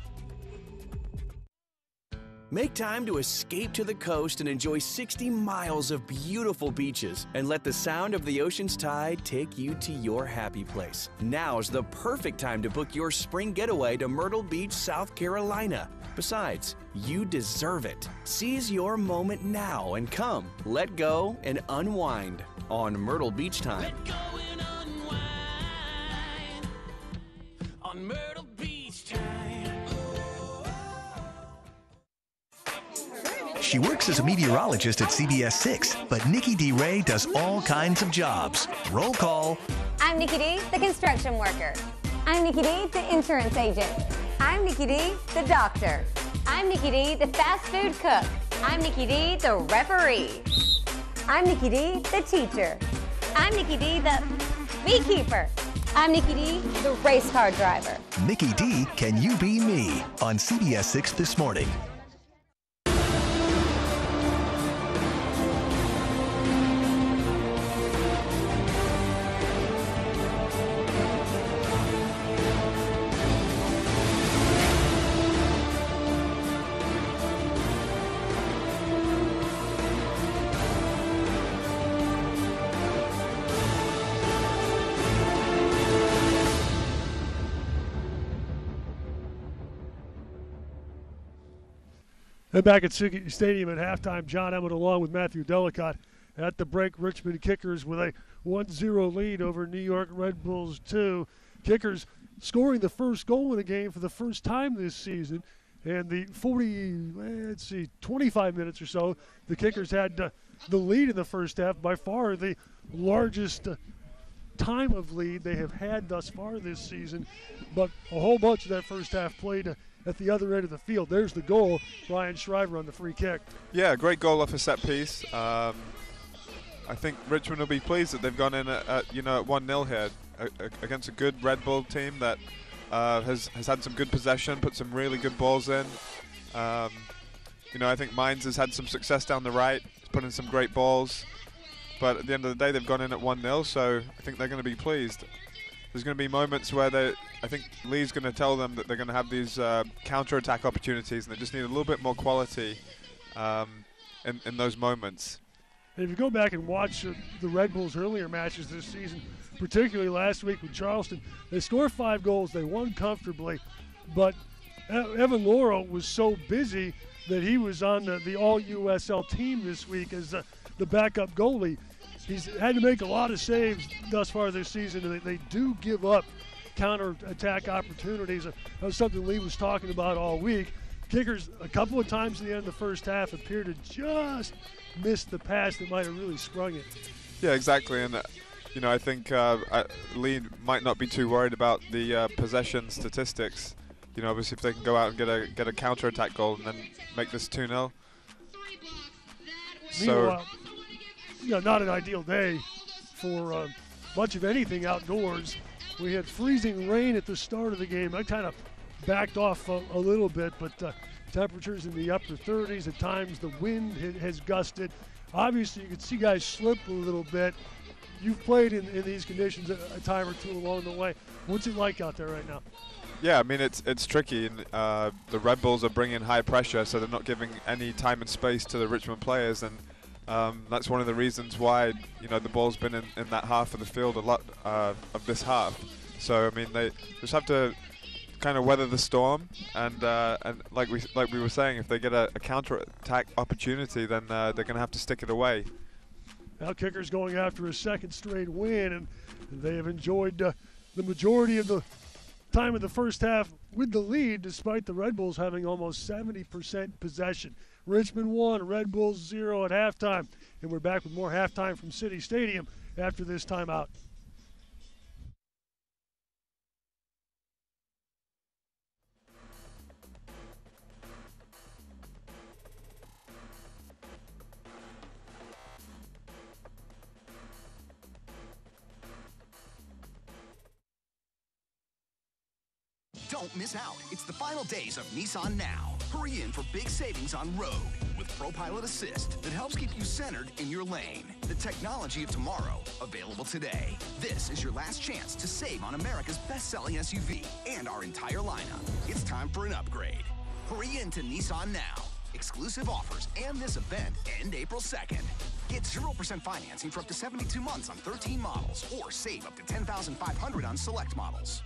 Make time to escape to the coast and enjoy 60 miles of beautiful beaches and let the sound of the ocean's tide take you to your happy place. Now's the perfect time to book your spring getaway to Myrtle Beach, South Carolina. Besides, you deserve it. Seize your moment now and come, let go, and unwind on Myrtle Beach Time. Let go and unwind on Myrtle Beach time. She works as a meteorologist at CBS 6, but Nikki D. Ray does all kinds of jobs. Roll call. I'm Nikki D, the construction worker. I'm Nikki D, the insurance agent. I'm Nikki D, the doctor. I'm Nikki D, the fast food cook. I'm Nikki D, the referee. I'm Nikki D, the teacher. I'm Nikki D, the beekeeper. I'm Nikki D, the race car driver. Nikki D, Can You Be Me? On CBS 6 this morning. And back at City Stadium at halftime, John Emmett along with Matthew Delicott. At the break, Richmond Kickers with a 1-0 lead over New York Red Bulls 2. Kickers scoring the first goal in a game for the first time this season. And the 25 minutes or so, the Kickers had the lead in the first half, by far the largest time of lead they have had thus far this season. But a whole bunch of that first half played at the other end of the field. There's the goal, Ryan Shriver on the free kick. Yeah, great goal off a set piece. I think Richmond will be pleased that they've gone in at 1-0 here against a good Red Bull team that has had some good possession, put some really good balls in. I think Mines has had some success down the right, put in some great balls. But at the end of the day, they've gone in at 1-0, so I think they're going to be pleased. There's going to be moments where I think Lee's going to tell them that they're going to have these counter-attack opportunities, and they just need a little bit more quality in those moments. And if you go back and watch the Red Bulls' earlier matches this season, particularly last week with Charleston, they scored 5 goals, they won comfortably, but Evan Laurel was so busy that he was on the All-USL team this week as the backup goalie. He's had to make a lot of saves thus far this season, and they do give up counter-attack opportunities. That was something Lee was talking about all week. Kickers, a couple of times at the end of the first half, appear to just miss the pass that might have really sprung it. Yeah, exactly. And, I think Lee might not be too worried about the possession statistics. Obviously if they can go out and get a counter-attack goal and then make this 2-0. Meanwhile, not an ideal day for much of anything outdoors. We had freezing rain at the start of the game. I kind of backed off a little bit, but temperatures in the upper 30s. At times the wind has gusted. Obviously you could see guys slip a little bit. You've played in these conditions a time or two along the way. What's it like out there right now? Yeah, I mean, it's tricky. And, the Red Bulls are bringing high pressure, so they're not giving any time and space to the Richmond players. And that's one of the reasons why, the ball's been in that half of the field a lot of this half. So, I mean, they just have to kind of weather the storm. And like we were saying, if they get a counter-attack opportunity, then they're going to have to stick it away. Now Kickers going after a second straight win, and they have enjoyed the majority of the time of the first half with the lead, despite the Red Bulls having almost 70% possession. Richmond 1, Red Bulls 0 at halftime, and we're back with more halftime from City Stadium after this timeout. Don't miss out. It's the final days of Nissan Now. Hurry in for big savings on Rogue with ProPilot Assist that helps keep you centered in your lane. The technology of tomorrow, available today. This is your last chance to save on America's best-selling SUV and our entire lineup. It's time for an upgrade. Hurry in to Nissan Now. Exclusive offers and this event end April 2nd. Get 0% financing for up to 72 months on 13 models or save up to $10,500 on select models.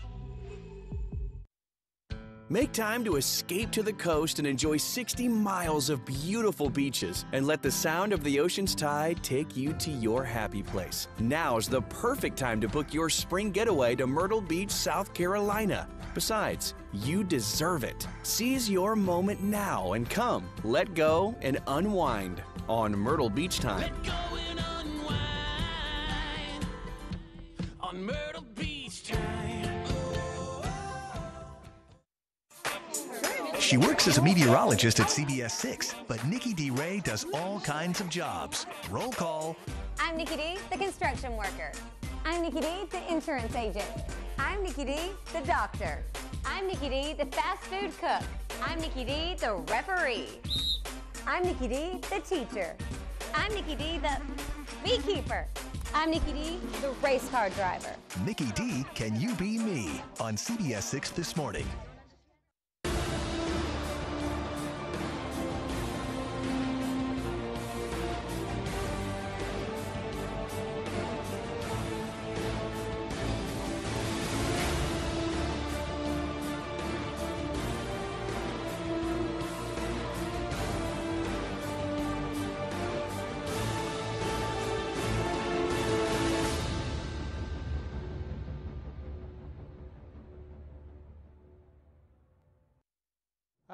Make time to escape to the coast and enjoy 60 miles of beautiful beaches and let the sound of the ocean's tide take you to your happy place. Now's the perfect time to book your spring getaway to Myrtle Beach, South Carolina. Besides, you deserve it. Seize your moment now and come, let go, and unwind on Myrtle Beach Time. Let go and unwind on Myrtle Beach time. She works as a meteorologist at CBS 6, but Nikki D. Ray does all kinds of jobs. Roll call. I'm Nikki D, the construction worker. I'm Nikki D, the insurance agent. I'm Nikki D, the doctor. I'm Nikki D, the fast food cook. I'm Nikki D, the referee. I'm Nikki D, the teacher. I'm Nikki D, the beekeeper. I'm Nikki D, the race car driver. Nikki D, Can You Be Me? On CBS 6 this morning.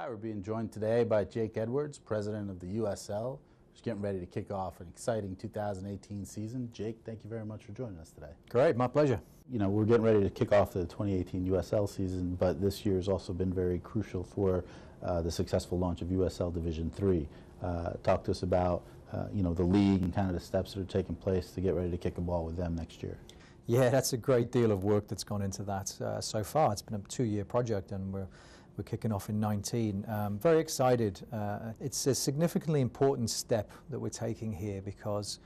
Hi, we're being joined today by Jake Edwards, president of the USL. Just getting ready to kick off an exciting 2018 season. Jake, thank you very much for joining us today. Great, my pleasure. You know, we're getting ready to kick off the 2018 USL season, but this year has also been very crucial for the successful launch of USL Division 3. Talk to us about, you know, the league and kind of the steps that are taking place to get ready to kick a ball with them next year. Yeah, that's a great deal of work that's gone into that so far. It's been a 2-year project, and we're kicking off in 19. Very excited. It's a significantly important step that we're taking here because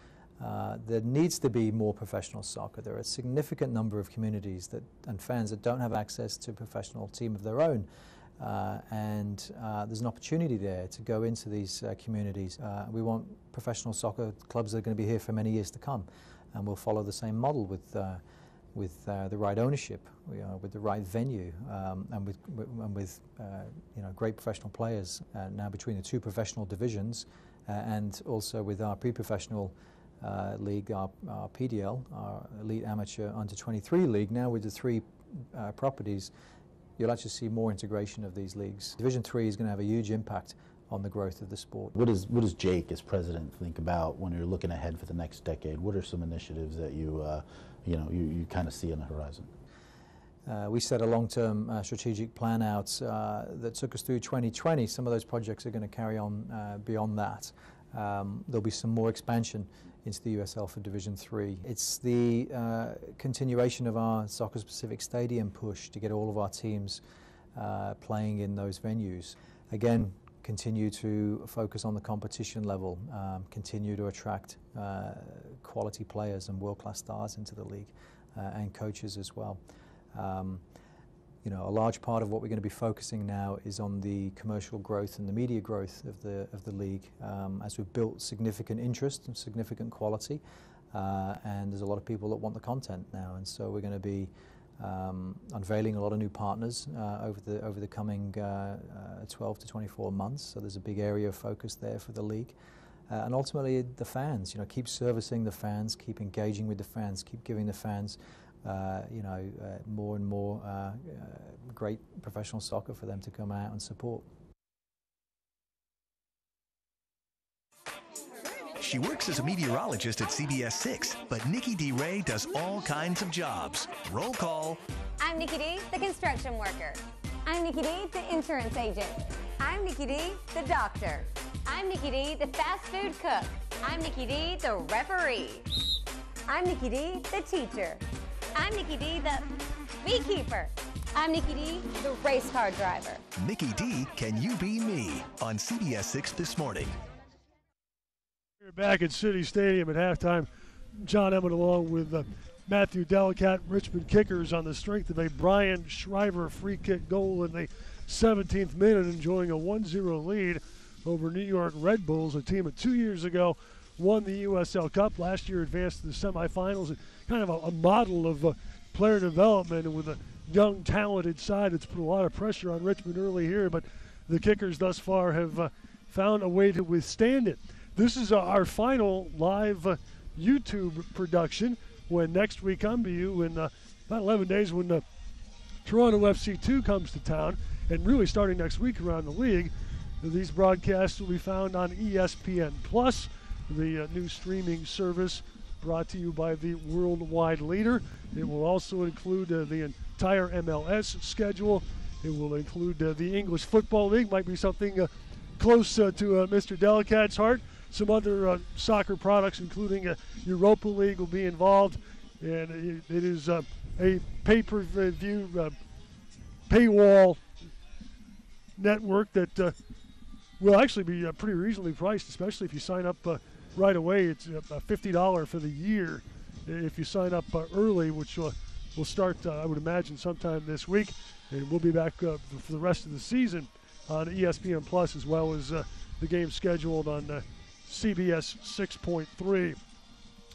there needs to be more professional soccer. There are a significant number of communities and fans that don't have access to a professional team of their own. And there's an opportunity there to go into these communities. We want professional soccer clubs that are going to be here for many years to come, and we'll follow the same model with the right ownership, with the right venue, and with you know, great professional players. Now between the 2 professional divisions, and also with our pre-professional league, our PDL, our Elite Amateur Under 23 league. Now with the 3 properties, you'll actually see more integration of these leagues. Division 3 is going to have a huge impact on the growth of the sport. What does Jake, as president, think about when you're looking ahead for the next decade? What are some initiatives that you kind of see on the horizon? We set a long-term strategic plan out that took us through 2020. Some of those projects are going to carry on beyond that. There'll be some more expansion into the USL for Division 3. It's the continuation of our soccer-specific stadium push to get all of our teams playing in those venues. Again, continue to focus on the competition level, continue to attract quality players and world-class stars into the league, and coaches as well. You know, a large part of what we're going to be focusing now is on the commercial growth and the media growth of the league, as we've built significant interest and significant quality, and there's a lot of people that want the content now, and so we're going to be unveiling a lot of new partners over the coming 12 to 24 months. So there's a big area of focus there for the league, and ultimately the fans. You know, keep servicing the fans, keep engaging with the fans, keep giving the fans you know, more and more great professional soccer for them to come out and support. She works as a meteorologist at CBS 6, but Nikki D. does all kinds of jobs. Roll call. I'm Nikki D, the construction worker. I'm Nikki D, the insurance agent. I'm Nikki D, the doctor. I'm Nikki D, the fast food cook. I'm Nikki D, the referee. I'm Nikki D, the teacher. I'm Nikki D, the beekeeper. I'm Nikki D, the race car driver. Nikki D, Can You Be Me? On CBS 6 this morning. We're back at City Stadium at halftime. John Emmett along with Matthew Delicat, Richmond Kickers, on the strength of a Brian Shriver free kick goal in the 17th minute, enjoying a 1-0 lead over New York Red Bulls, a team that 2 years ago won the USL Cup. Last year advanced to the semifinals. Kind of a model of player development, and with a young, talented side that's put a lot of pressure on Richmond early here, but the Kickers thus far have found a way to withstand it. This is our final live YouTube production, when next we come to you in about 11 days when Toronto FC2 comes to town, and really starting next week around the league. These broadcasts will be found on ESPN+, the new streaming service brought to you by the worldwide leader. It will also include the entire MLS schedule. It will include the English Football League, might be something close to Mr. Delicat's heart. Some other soccer products, including Europa League, will be involved. And it is a pay-per-view paywall network that will actually be pretty reasonably priced, especially if you sign up right away. It's $50 for the year if you sign up early, which will start, I would imagine, sometime this week. And we'll be back for the rest of the season on ESPN Plus, as well as the game scheduled on CBS 6.3.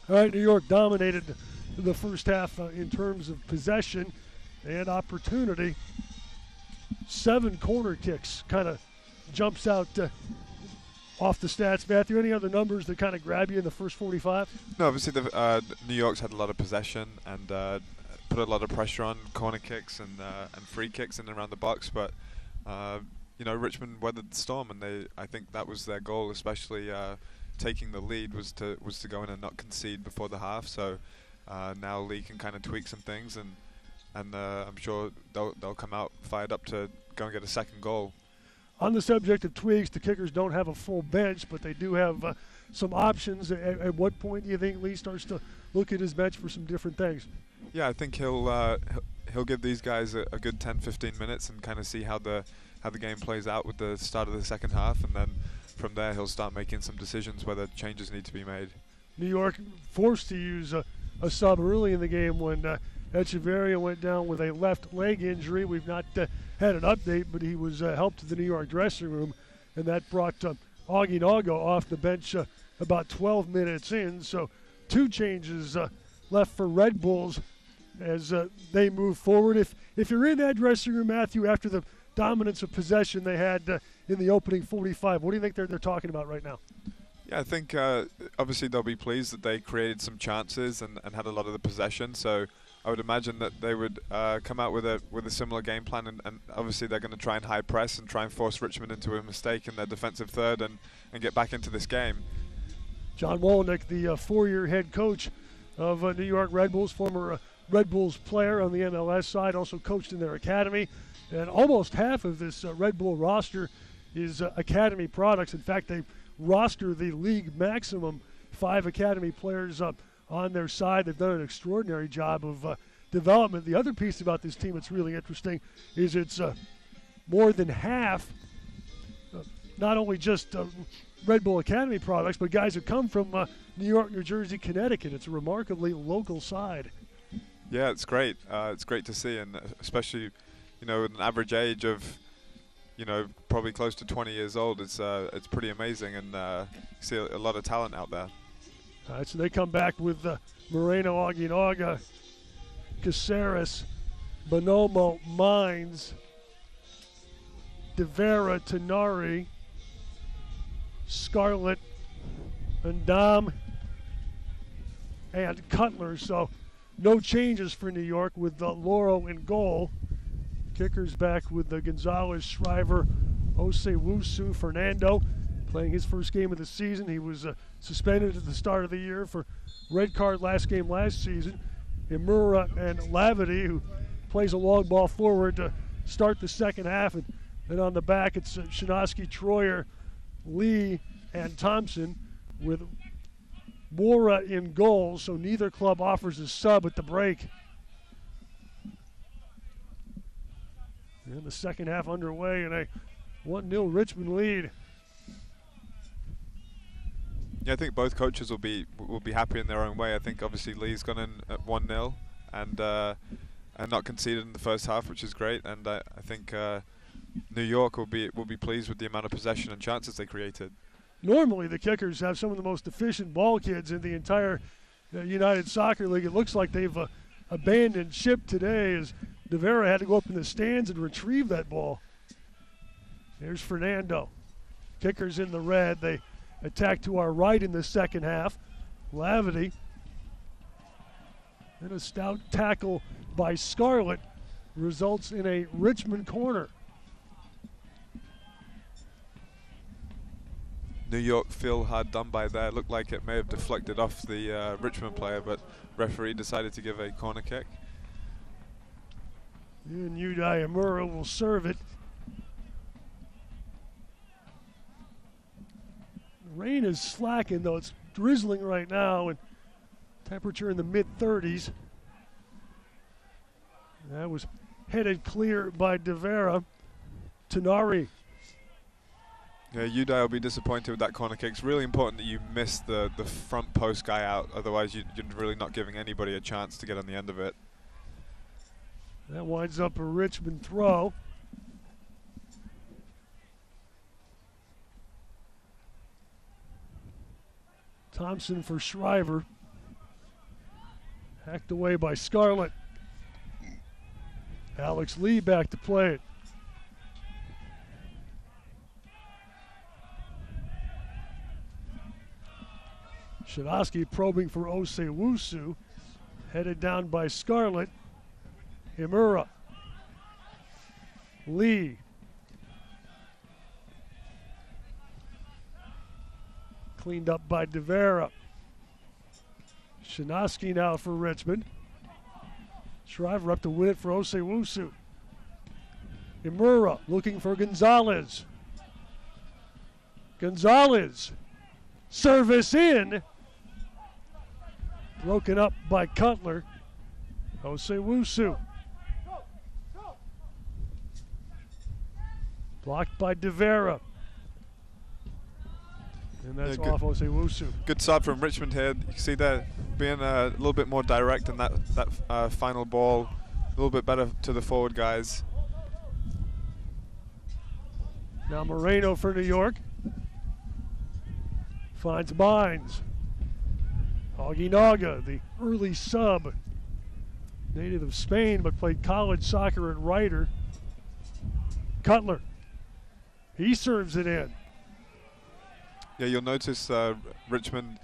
All right, New York dominated the first half in terms of possession and opportunity. 7 corner kicks kind of jumps out off the stats. Matthew, any other numbers that kind of grab you in the first 45? No, obviously New York's had a lot of possession and put a lot of pressure on corner kicks and free kicks in and around the box, but Richmond weathered the storm, and I think that was their goal, especially taking the lead was to go in and not concede before the half. So now Lee can kind of tweak some things, and I'm sure they'll come out fired up to go and get a second goal. On the subject of tweaks, the Kickers don't have a full bench, but they do have some options. At what point do you think Lee starts to look at his bench for some different things? Yeah, I think he'll give these guys a good 10-15 minutes and kind of see how the game plays out with the start of the second half, and then from there he'll start making some decisions whether changes need to be made. New York forced to use a sub early in the game when Echeverria went down with a left leg injury. We've not had an update, but he was helped to the New York dressing room, and that brought Augie Nago off the bench about 12 minutes in. So 2 changes left for Red Bulls as they move forward. If you're in that dressing room, Matthew, after the dominance of possession they had in the opening 45, what do you think they're talking about right now? Yeah, I think obviously they'll be pleased that they created some chances and had a lot of the possession. So I would imagine that they would come out with a similar game plan, and obviously they're going to try and high press and try and force Richmond into a mistake in their defensive third and get back into this game. John Wolynick, the 4-year head coach of New York Red Bulls, former Red Bulls player on the MLS side, also coached in their academy. And almost half of this Red Bull roster is academy products. In fact, they roster the league maximum 5 academy players on their side. They've done an extraordinary job of development. The other piece about this team that's really interesting is it's more than half, not only just Red Bull Academy products, but guys who come from New York, New Jersey, Connecticut. It's a remarkably local side. Yeah, it's great. It's great to see, and especially, with an average age of, probably close to 20 years old. It's pretty amazing, and you see a lot of talent out there. All right, so they come back with Moreno, Aguinaga, Caceres, Bonomo, Mines, De Vera, Tenari, Scarlett, Ndam, and Cutler. So no changes for New York with Loro in goal. Kickers back with Gonzalez, Shriver, Osewusu, Fernando, playing his first game of the season. He was suspended at the start of the year for red card last game last season. Imura and Lavity, who plays a long ball forward to start the second half. And on the back, it's Shinosky, Troyer, Lee, and Thompson with Mora in goal. So neither club offers a sub at the break. And the second half underway and a 1-0 Richmond lead. Yeah, I think both coaches will be happy in their own way. I think obviously Lee's gone in at 1-0 and not conceded in the first half, which is great. And I think New York will be pleased with the amount of possession and chances they created. Normally, the Kickers have some of the most efficient ball kids in the entire United Soccer League. It looks like they've abandoned ship today as De Vera had to go up in the stands and retrieve that ball. Here's Fernando. Kickers in the red. They attack to our right in the second half. Lavity. And a stout tackle by Scarlett results in a Richmond corner. New York feel hard done by there. Looked like it may have deflected off the Richmond player, but referee decided to give a corner kick. And Yudai Imura will serve it. The rain is slacking, though. It's drizzling right now, and temperature in the mid-30s. That was headed clear by De Vera. Tenari. Yeah, Yudai will be disappointed with that corner kick. It's really important that you miss the front post guy out, otherwise you're really not giving anybody a chance to get on the end of it. That winds up a Richmond throw. Thompson for Shriver. Hacked away by Scarlett. Alex Lee back to play it. Shinosky probing for Osewusu. Headed down by Scarlett. Imura. Lee. Cleaned up by DeVera. Shinoski now for Richmond. Shriver up to win it for Osewusu. Imura looking for Gonzalez. Gonzalez. Service in. Broken up by Cutler. Osewusu. Blocked by DeVera. And that's off Osewusu. Good start from Richmond here. You can see they're being a little bit more direct in that final ball. A little bit better to the forward guys. Now Moreno for New York. Finds Mines. Aguinaga, the early sub. Native of Spain, but played college soccer at Rider. Cutler. He serves it in. Yeah, you'll notice Richmond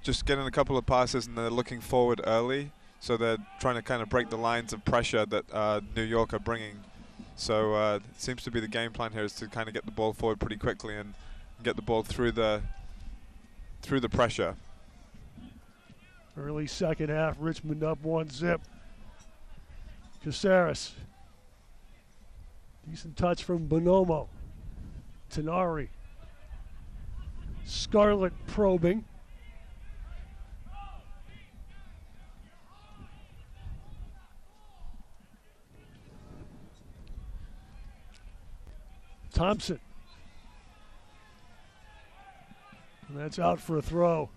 just getting a couple of passes and they're looking forward early. So they're trying to kind of break the lines of pressure that New York are bringing. So it seems to be the game plan here is to kind of get the ball forward pretty quickly and get the ball through the pressure. Early second half, Richmond up 1-0. Caceres. Decent touch from Bonomo. Tenari. Scarlett probing. Thompson. And that's out for a throw.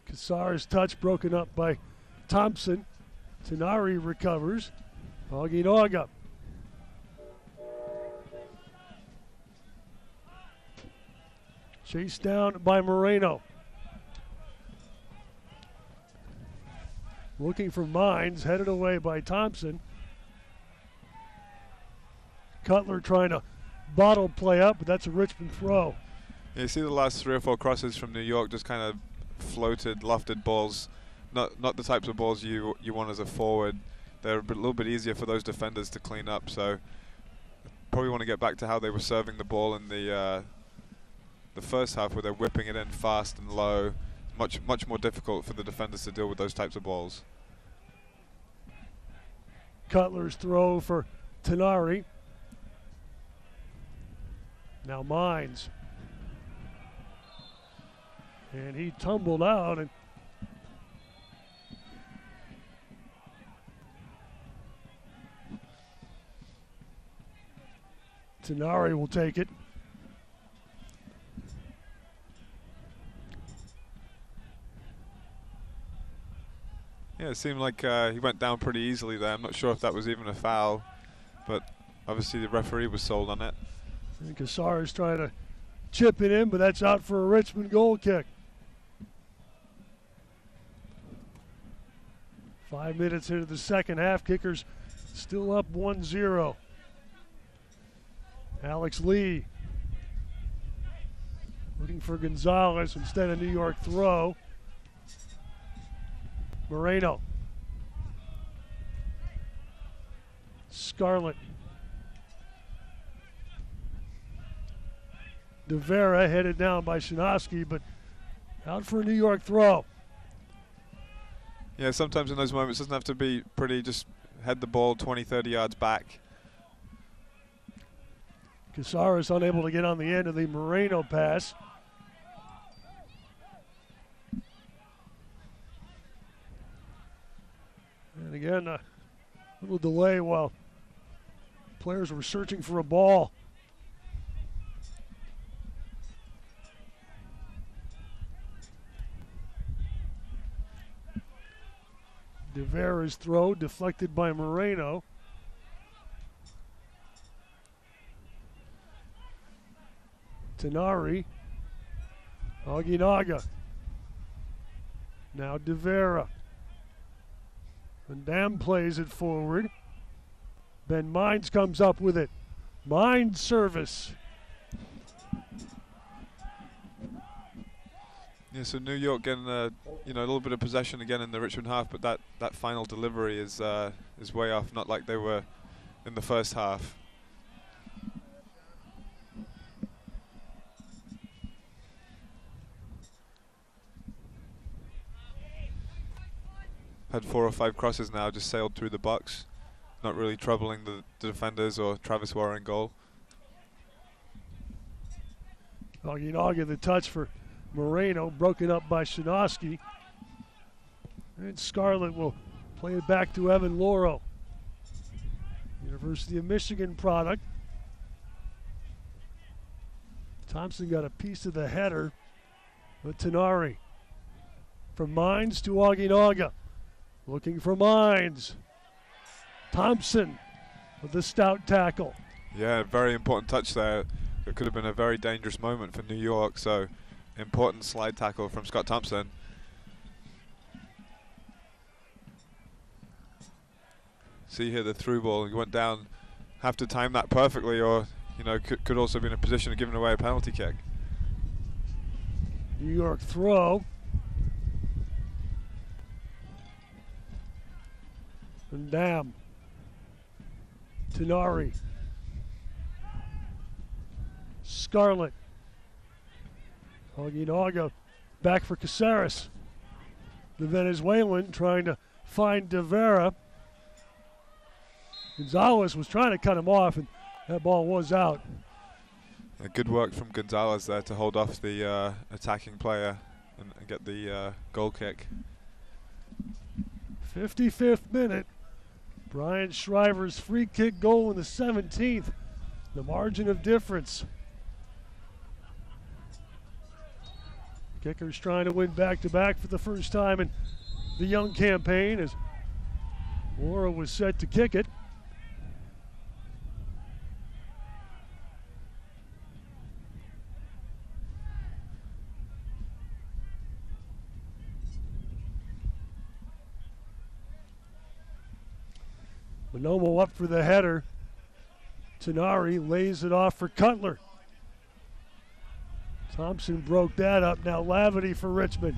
Caceres' touch broken up by Thompson. Tenari recovers. Aguinaga. Chased down by Moreno. Looking for Mines, headed away by Thompson. Cutler trying to bottle play up, but that's a Richmond throw. Yeah, you see the last 3 or 4 crosses from New York, just kind of floated, lofted balls, not the types of balls you want as a forward. They're a little bit easier for those defenders to clean up. So probably want to get back to how they were serving the ball in the first half, where they're whipping it in fast and low. Much more difficult for the defenders to deal with those types of balls. Cutler's throw for Tenari. Now Mines. And he tumbled out, and Tenari will take it. Yeah, it seemed like he went down pretty easily there. I'm not sure if that was even a foul, but obviously the referee was sold on it. And Caceres trying to chip it in, but that's out for a Richmond goal kick. 5 minutes into the second half, Kickers still up 1-0. Alex Lee looking for Gonzalez instead of New York throw. Moreno. Scarlett. DeVera headed down by Shinoski, but out for a New York throw. Yeah, sometimes in those moments it doesn't have to be pretty, just head the ball 20, 30 yards back. Caceres unable to get on the end of the Moreno pass. And again, a little delay while players were searching for a ball. DeVera's throw deflected by Moreno. Tenari. Aguinaga. Now DeVera. Van Dam plays it forward. Ben Mines comes up with it. Mines service. Yeah, so New York getting a little bit of possession again in the Richmond half, but that final delivery is way off, not like they were in the first half. Had 4 or 5 crosses now, just sailed through the box, not really troubling the defenders or Travis Warren goal. Oginaga the touch for Moreno, broken up by Shinosky. And Scarlett will play it back to Evan Loro. University of Michigan product. Thompson got a piece of the header with Tenari. From Mines to Oginaga. Looking for Mines. Thompson with the stout tackle. Yeah, very important touch there. It could have been a very dangerous moment for New York, so important slide tackle from Scott Thompson. See here the through ball, he went down, have to time that perfectly, or could also be in a position of giving away a penalty kick. New York throw. And Dam. Tenari. Scarlett. Oginaga back for Caceres. The Venezuelan trying to find De Vera. Gonzalez was trying to cut him off, and that ball was out. Good work from Gonzalez there to hold off the attacking player and get the goal kick. 55th minute. Brian Shriver's free kick goal in the 17th. The margin of difference. Kickers trying to win back-to-back for the first time in the young campaign as Laura was set to kick it. Manomo up for the header. Tenari lays it off for Cutler. Thompson broke that up. Now Lavity for Richmond.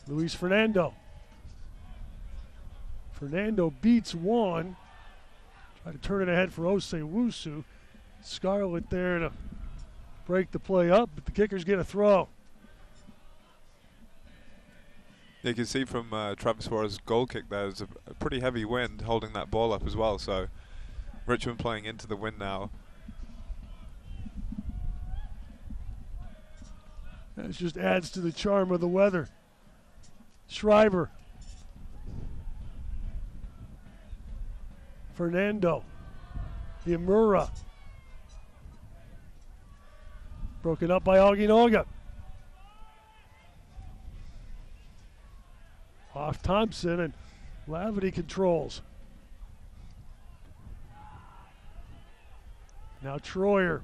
Luis Fernando. Fernando beats one. Try to turn it ahead for Osei-Wusu. Scarlett there to break the play up, but the kickers get a throw. You can see from Travis Suarez's goal kick there's a pretty heavy wind holding that ball up as well, so Richmond playing into the wind now. That just adds to the charm of the weather. Schreiber. Fernando. Imura. Broken up by Oginaga. Off Thompson, and Lavity controls. Now Troyer.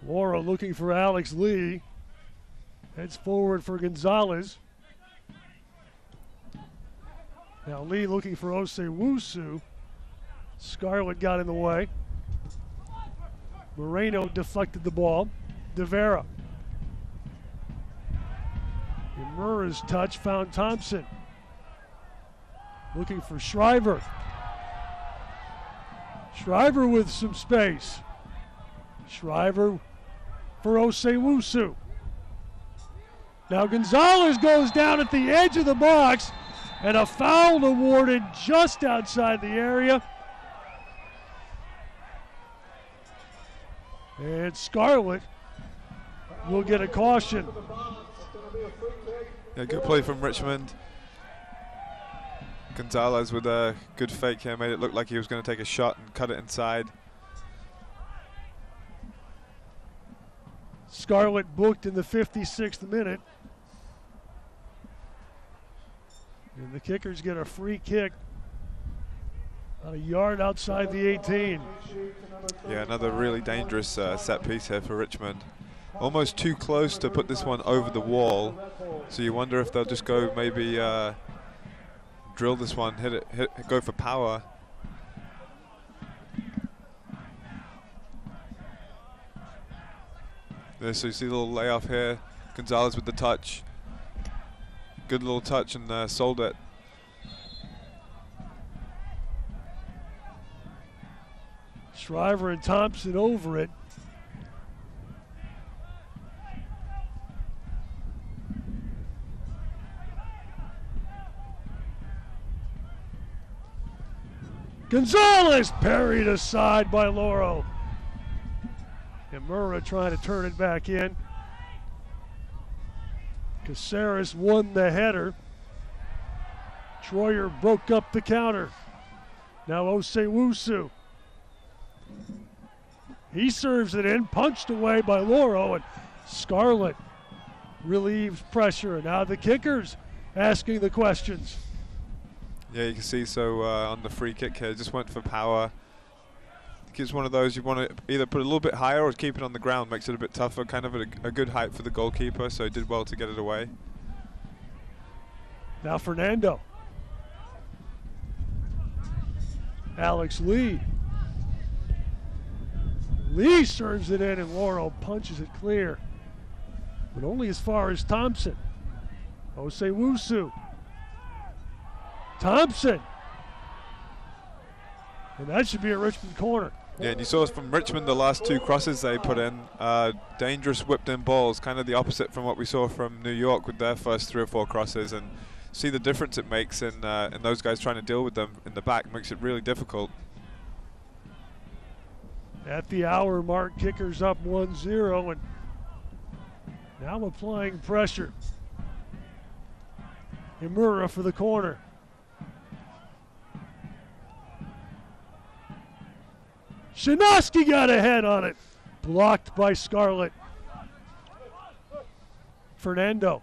Laura looking for Alex Lee. Heads forward for Gonzalez. Now Lee looking for Osei-Wusu. Scarlett got in the way. Moreno deflected the ball. De Vera. Imura's touch found Thompson. Looking for Shriver. Shriver with some space. Shriver for Osei-Wusu. Now Gonzalez goes down at the edge of the box, and a foul awarded just outside the area. And Scarlett will get a caution. Yeah, good play from Richmond. Gonzalez with a good fake here, made it look like he was going to take a shot and cut it inside. Scarlett booked in the 56th minute. And the kickers get a free kick about a yard outside the 18. Yeah, another really dangerous set piece here for Richmond. Almost too close to put this one over the wall. So you wonder if they'll just go maybe drill this one, hit it, go for power. Yeah, so you see a little layoff here. Gonzalez with the touch. Good little touch and sold it. Shriver and Thompson over it. Gonzalez parried aside by Loro. And Murrah trying to turn it back in. Caceres won the header. Troyer broke up the counter. Now Osewusu. He serves it in, punched away by Loro, and Scarlett relieves pressure. And now the kickers asking the questions. Yeah, you can see on the free kick here, just went for power. I think it's one of those you want to either put a little bit higher or keep it on the ground, makes it a bit tougher, kind of a good height for the goalkeeper, so he did well to get it away. Now Fernando. Alex Lee. Lee serves it in and Loro punches it clear. But only as far as Thompson. Osewusu. Thompson. And that should be a Richmond corner. Yeah, and you saw from Richmond the last two crosses they put in, dangerous whipped in balls, kind of the opposite from what we saw from New York with their first 3 or 4 crosses, and see the difference it makes in those guys trying to deal with them in the back, makes it really difficult. At the hour mark, kickers up 1-0 and now applying pressure. Imura for the corner. Shinosky got a head on it. Blocked by Scarlett. Fernando.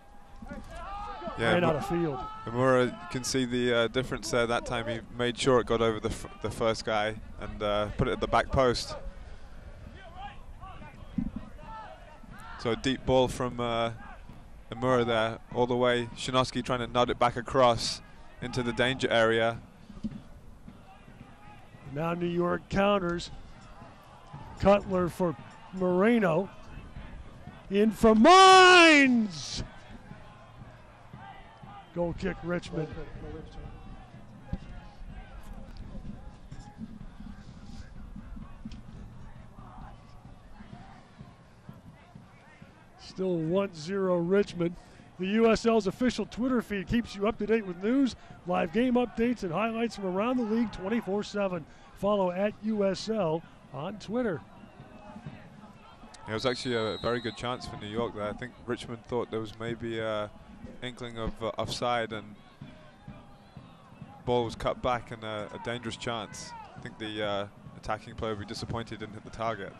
Yeah, ran out of field. Imura, you can see the difference there. That time he made sure it got over the first guy and put it at the back post. So a deep ball from Imura there, all the way. Shinosky trying to nod it back across into the danger area. Now New York counters. Cutler for Moreno. In from Mines! Goal kick Richmond. Still 1-0 Richmond. The USL's official Twitter feed keeps you up to date with news, live game updates, and highlights from around the league 24/7. Follow @USL on Twitter. It was actually a very good chance for New York there. I think Richmond thought there was maybe an inkling of offside, and ball was cut back and a dangerous chance. I think the attacking player would be disappointed didn't hit the target.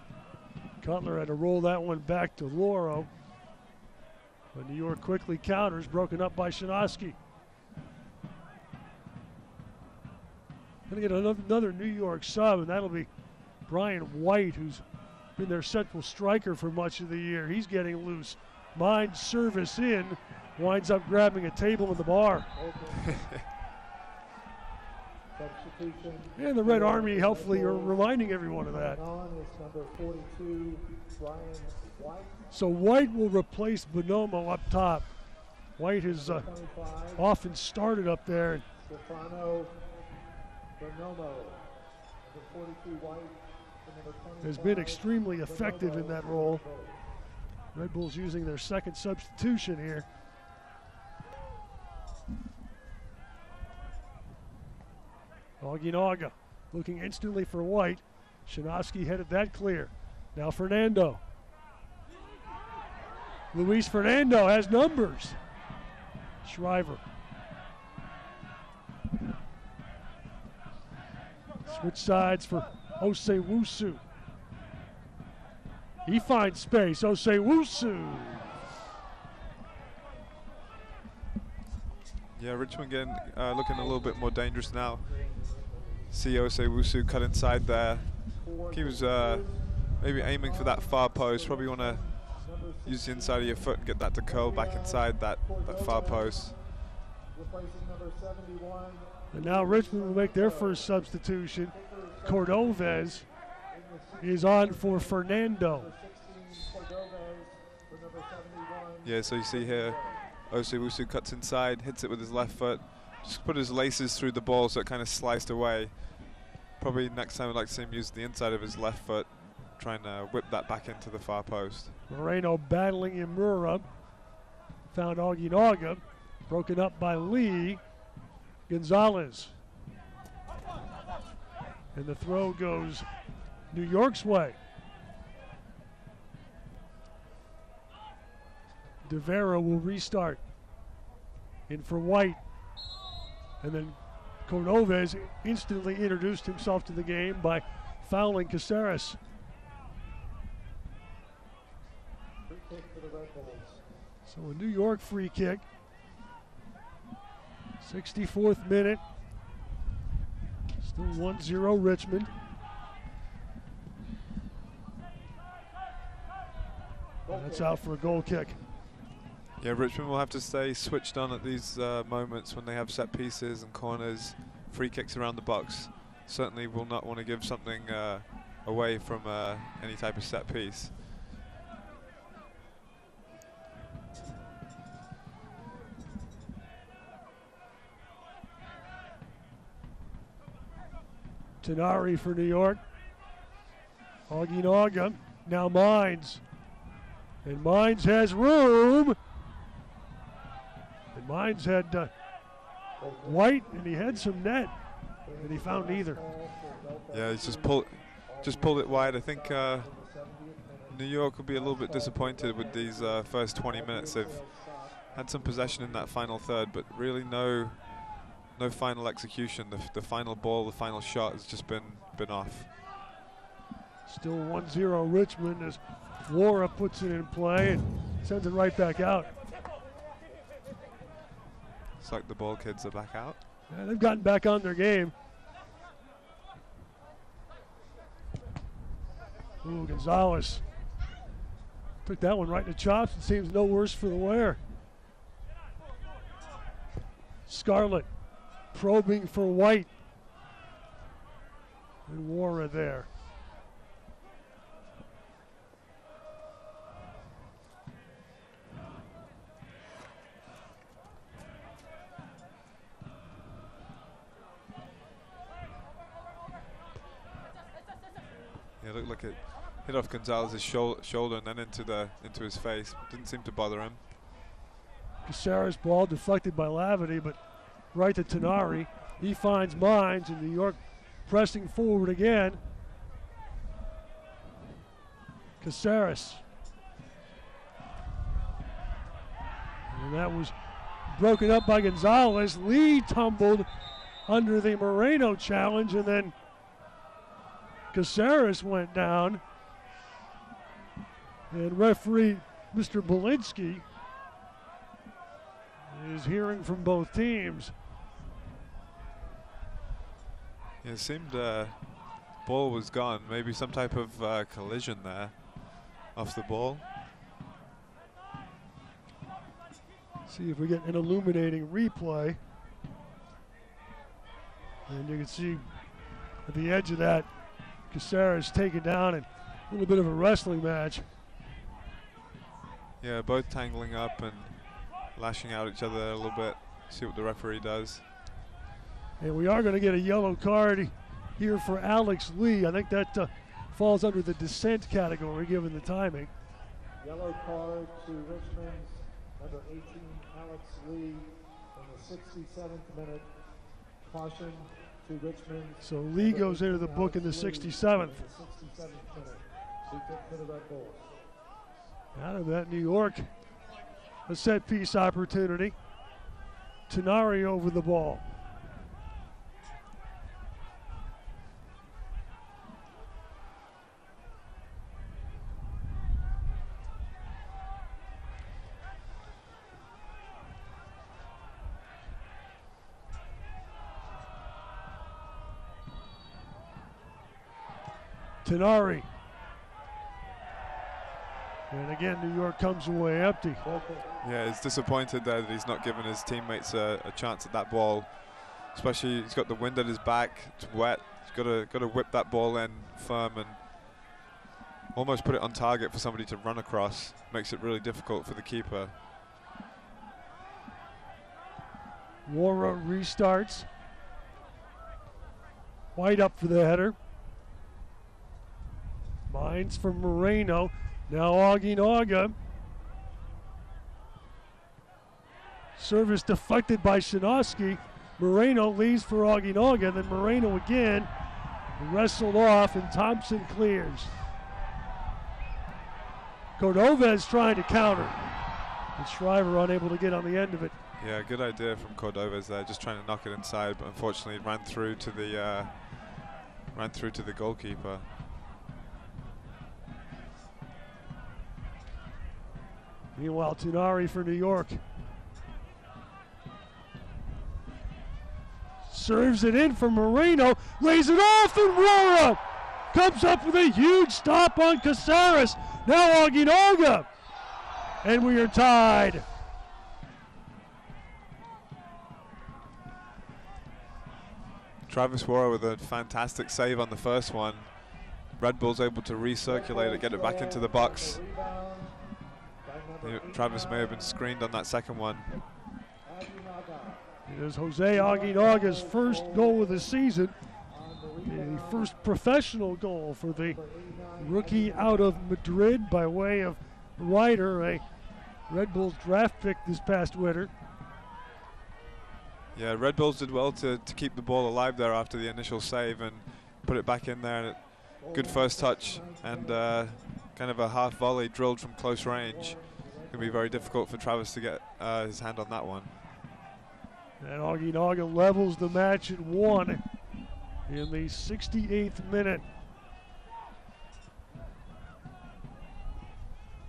Cutler had to roll that one back to Loro. But New York quickly counters, broken up by Shinosky. Going to get another New York sub, and that'll be Brian White, who's been their central striker for much of the year. He's getting loose. Mines service in, winds up grabbing a table in the bar. And the Red Army helpfully are reminding everyone of that. So White will replace Bonomo up top. White has often started up there. Has been extremely effective in that role. Red Bulls using their second substitution here. Oginaga looking instantly for White. Shinosky headed that clear. Now Fernando. Luis Fernando has numbers. Shriver. Switch sides for Osewusu. He finds space. Osewusu. Yeah, Richmond again looking a little bit more dangerous now. See Osewusu cut inside there. He was maybe aiming for that far post. Probably want to use the inside of your foot and get that to curl back inside that far post. And now Richmond will make their first substitution. Cordovez is on for Fernando. Yeah, so you see here, Osiwusu cuts inside, hits it with his left foot, just put his laces through the ball so it kind of sliced away. Probably next time I'd like to see him use the inside of his left foot, trying to whip that back into the far post. Moreno battling Imura. Found Oginaga. Broken up by Lee. Gonzalez. And the throw goes New York's way. De Vera will restart. In for White. And then Cordoves instantly introduced himself to the game by fouling Caceres. So a New York free kick. 64th minute. Still 1-0 Richmond. That's out for a goal kick. Yeah, Richmond will have to stay switched on at these moments when they have set pieces and corners, free kicks around the box. Certainly will not want to give something away from any type of set piece. Tenari for New York. Oginaga, now Mines. And Mines has room. And Mines had White, and he had some net, and he found neither. Yeah, he's just pulled it wide. I think New York will be a little bit disappointed with these first 20 minutes. They've had some possession in that final third, but really no final execution. The final ball, the final shot has just been off. Still 1-0 Richmond as Wara puts it in play and sends it right back out. It's like the ball kids are back out. Yeah, they've gotten back on their game. Ooh, Gonzalez took that one right in the chops. It seems no worse for the wear. Scarlett probing for White. And Wara there. Yeah, looked like it hit off Gonzalez's shoulder and then into his face. Didn't seem to bother him. Caceres ball deflected by Lavity, but right to Tenari. He finds Mines, and New York pressing forward again. Caceres. And that was broken up by Gonzalez. Lee tumbled under the Moreno challenge, and then Caceres went down. And referee Mr. Belinsky is hearing from both teams. Yeah, it seemed ball was gone. Maybe some type of collision there off the ball. See if we get an illuminating replay. And you can see at the edge of that, Caceres taken down and a little bit of a wrestling match. Yeah, both tangling up and lashing out at each other a little bit. See what the referee does. And we are going to get a yellow card here for Alex Lee. I think that falls under the dissent category given the timing. Yellow card to Richmond's number 18, Alex Lee, in the 67th minute. Caution to Richmond. So Lee goes into the book in the 67th. Out of that, New York, a set piece opportunity. Tenari over the ball. Tenari. And again, New York comes away empty. Yeah, he's disappointed there that he's not given his teammates a chance at that ball. Especially, he's got the wind at his back. It's wet. He's got to whip that ball in firm and almost put it on target for somebody to run across. Makes it really difficult for the keeper. Wara restarts. White up for the header. Mines from Moreno. Now Aginaga. Service deflected by Shinosky. Moreno leaves for Aginaga, then Moreno again. Wrestled off, and Thompson clears. Cordova is trying to counter. And Shriver unable to get on the end of it. Yeah, good idea from Cordovez there, just trying to knock it inside, but unfortunately ran through to the goalkeeper. Meanwhile, Tunari for New York. Serves it in for Moreno, lays it off, and Wara comes up with a huge stop on Caceres. Now Aginaga, and we are tied. Travis Wara with a fantastic save on the first one. Red Bull's able to recirculate it, get it back into the box. Travis may have been screened on that second one. It is Jose Aguinaga's first goal of the season. The first professional goal for the rookie out of Madrid by way of Ryder, a Red Bulls draft pick this past winter. Yeah, Red Bulls did well to keep the ball alive there after the initial save and put it back in there. Good first touch and kind of a half volley drilled from close range. Going to be very difficult for Travis to get his hand on that one. And Aguinaga levels the match at 1 in the 68th minute.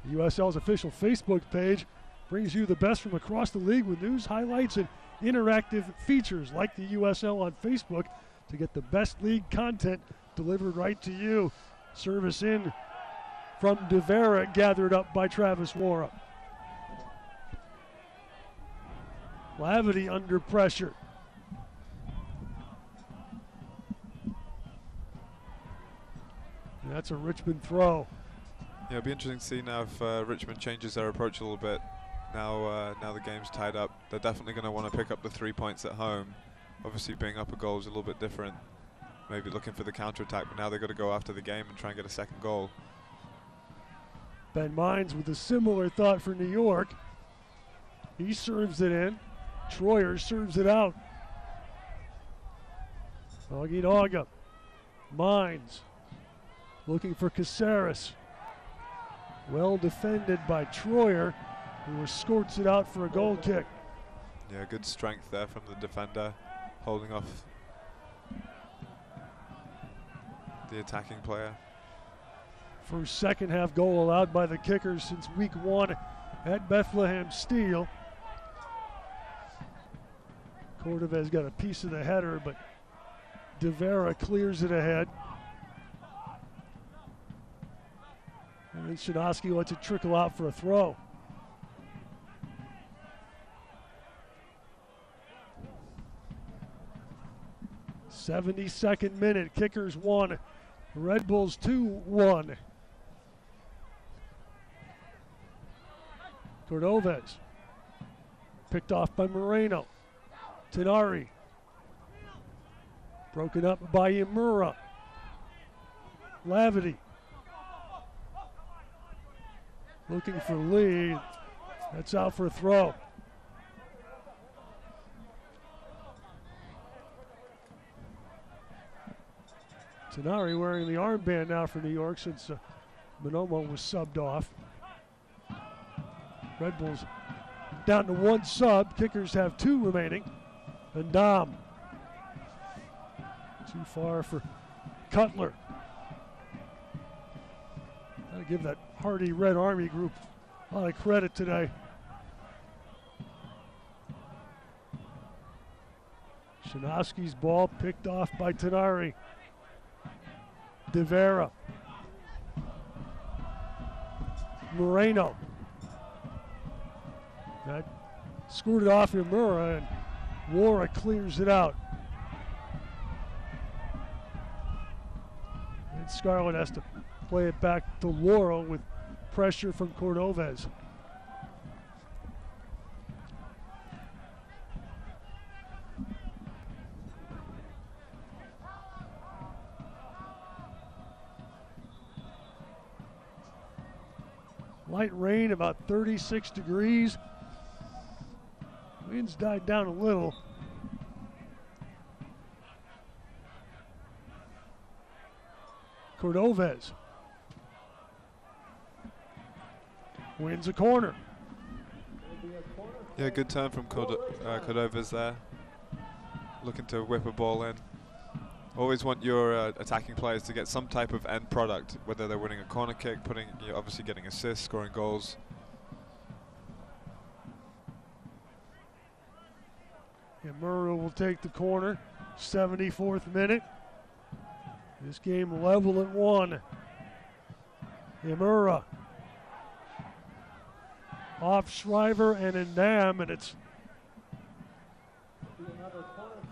USL's official Facebook page brings you the best from across the league with news, highlights, and interactive features. Like the USL on Facebook to get the best league content delivered right to you. Service in from De Vera, gathered up by Travis Wara. Lavity under pressure. And that's a Richmond throw. Yeah, it'll be interesting to see now if Richmond changes their approach a little bit. Now the game's tied up. They're definitely going to want to pick up the 3 points at home. Obviously being up a goal is a little bit different. Maybe looking for the counter-attack, but now they've got to go after the game and try and get a second goal. Ben Mines with a similar thought for New York. He serves it in. Troyer serves it out. Aguinaga. Mines. Looking for Caceres. Well defended by Troyer, who escorts it out for a goal kick. Yeah, good strength there from the defender, holding off the attacking player. First second half goal allowed by the kickers since week 1 at Bethlehem Steel. Cordovez got a piece of the header, but De Vera clears it ahead. And then Shinosky lets it trickle out for a throw. '72nd minute, kickers 1, Red Bulls 2-1. Cordovez picked off by Moreno. Tenari broken up by Imura. Lavity looking for lead. That's out for a throw. Tenari wearing the armband now for New York since Manomo was subbed off. Red Bulls down to 1 sub. Kickers have 2 remaining. And Dom. Too far for Cutler. Gotta give that hardy Red Army group a lot of credit today. Shinosky's ball picked off by Tenari. De Vera. Moreno. That squirted off Imura, and Wara clears it out. And Scarlett has to play it back to Laurel with pressure from Cordovez. Light rain, about 36 degrees. Winds died down a little. Cordovez wins a corner. Yeah, good turn from Cordovez there. Looking to whip a ball in. Always want your attacking players to get some type of end product, whether they're winning a corner kick, obviously getting assists, scoring goals. Murrow will take the corner. 74th minute. This game level at 1. Imura off Shriver and Ndam, and it's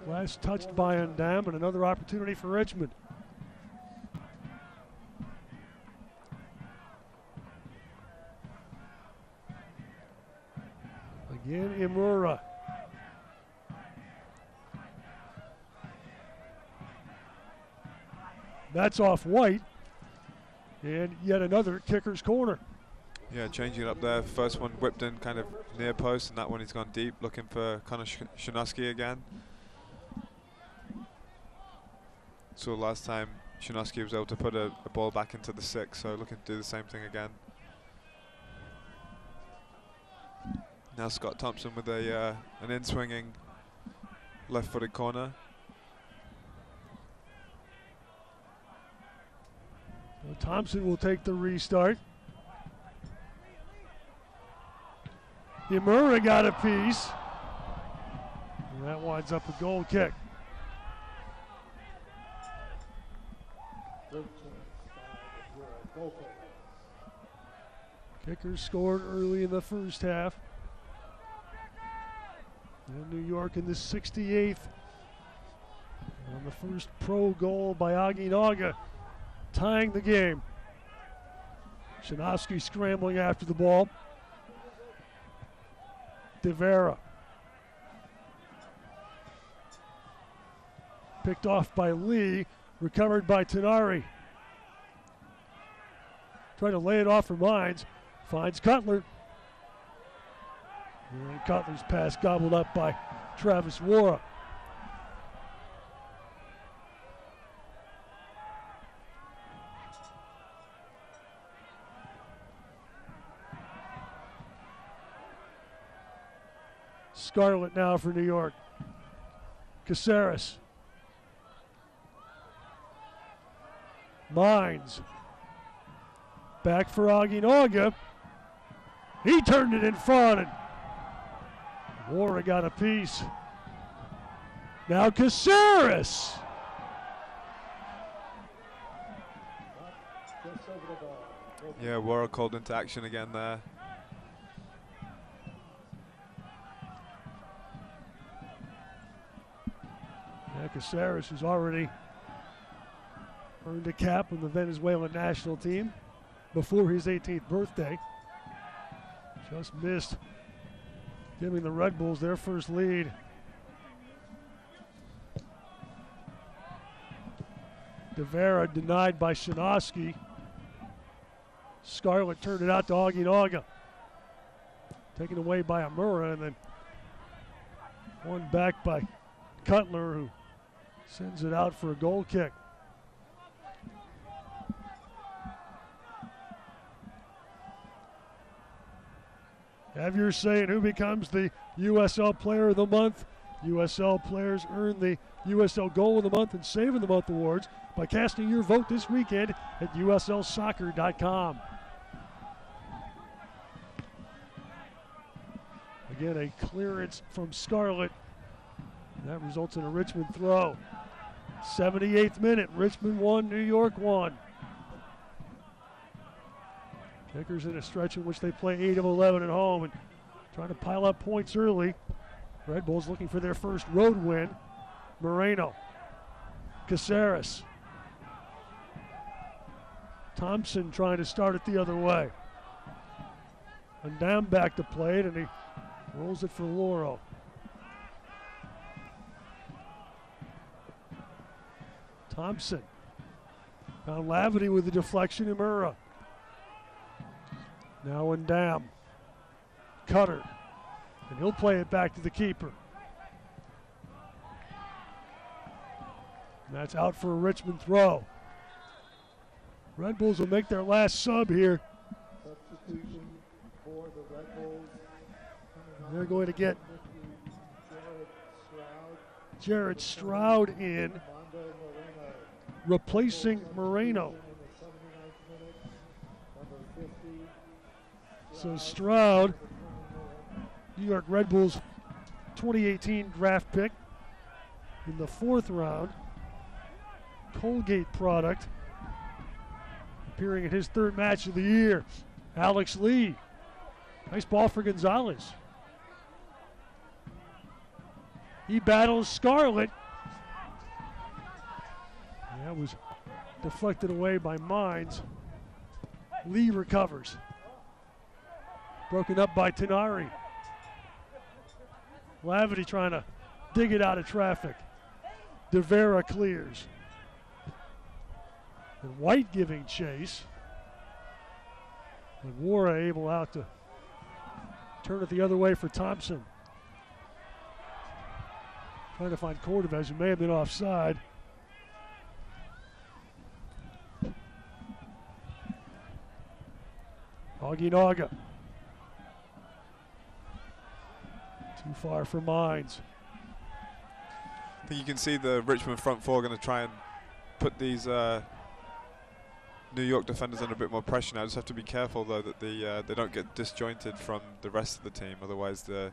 last touched by Ndam, and another opportunity for Richmond. Again, Imura. That's off White, and yet another kicker's corner. Yeah, changing it up there. First one whipped in kind of near post, and that one he's gone deep, looking for Connor Shinosky again. So last time Shinosky was able to put a ball back into the 6, so looking to do the same thing again. Now Scott Thompson with an in-swinging left-footed corner. So Thompson will take the restart. Imura got a piece. And that winds up a goal kick. Kicker scored early in the first half. And New York in the 68th. On the first pro goal by Aginaga, tying the game. Shinosky scrambling after the ball. De Vera. Picked off by Lee, recovered by Tenari. Trying to lay it off for Mines. Finds Cutler. And Cutler's pass gobbled up by Travis Wara. Scarlett now for New York. Caceres. Mines. Back for Aginaga. He turned it in front, and Wara got a piece. Now Caceres. Yeah, Wara called into action again there. Yeah, Caceres, who's already earned a cap on the Venezuelan national team before his 18th birthday. Just missed giving the Red Bulls their first lead. De Vera denied by Shinosky. Scarlett turned it out to Aginaga. Taken away by Imura, and then one back by Cutler, who sends it out for a goal kick. Have your say in who becomes the USL Player of the Month. USL players earn the USL Goal of the Month and Save of the Month awards by casting your vote this weekend at uslsoccer.com. Again, a clearance from Scarlett. That results in a Richmond throw. 78th minute, Richmond 1, New York 1. Kickers in a stretch in which they play 8 of 11 at home and trying to pile up points early. Red Bulls looking for their first road win. Moreno. Caceres. Thompson trying to start it the other way. And down back to play it, and he rolls it for Lauro. Thompson found Lavity with the deflection. Imura. Now and down. Cutter. And he'll play it back to the keeper. And that's out for a Richmond throw. Red Bulls will make their last sub here. Substitution for the Red Bulls. They're going to get Jared Stroud in, replacing Moreno. So Stroud, New York Red Bulls 2018 draft pick in the 4th round. Colgate product, appearing in his 3rd match of the year. Alex Lee. Nice ball for Gonzalez. He battles Scarlett. That was deflected away by Mines. Lee recovers. Broken up by Tenari. Lavity trying to dig it out of traffic. De Vera clears. And White giving chase. And Wara able out to turn it the other way for Thompson. Trying to find Cordovez, who may have been offside. Oginaga. Too far for Mines. I think you can see the Richmond front four going to try and put these New York defenders under a bit more pressure now. Just have to be careful though that they don't get disjointed from the rest of the team. Otherwise, the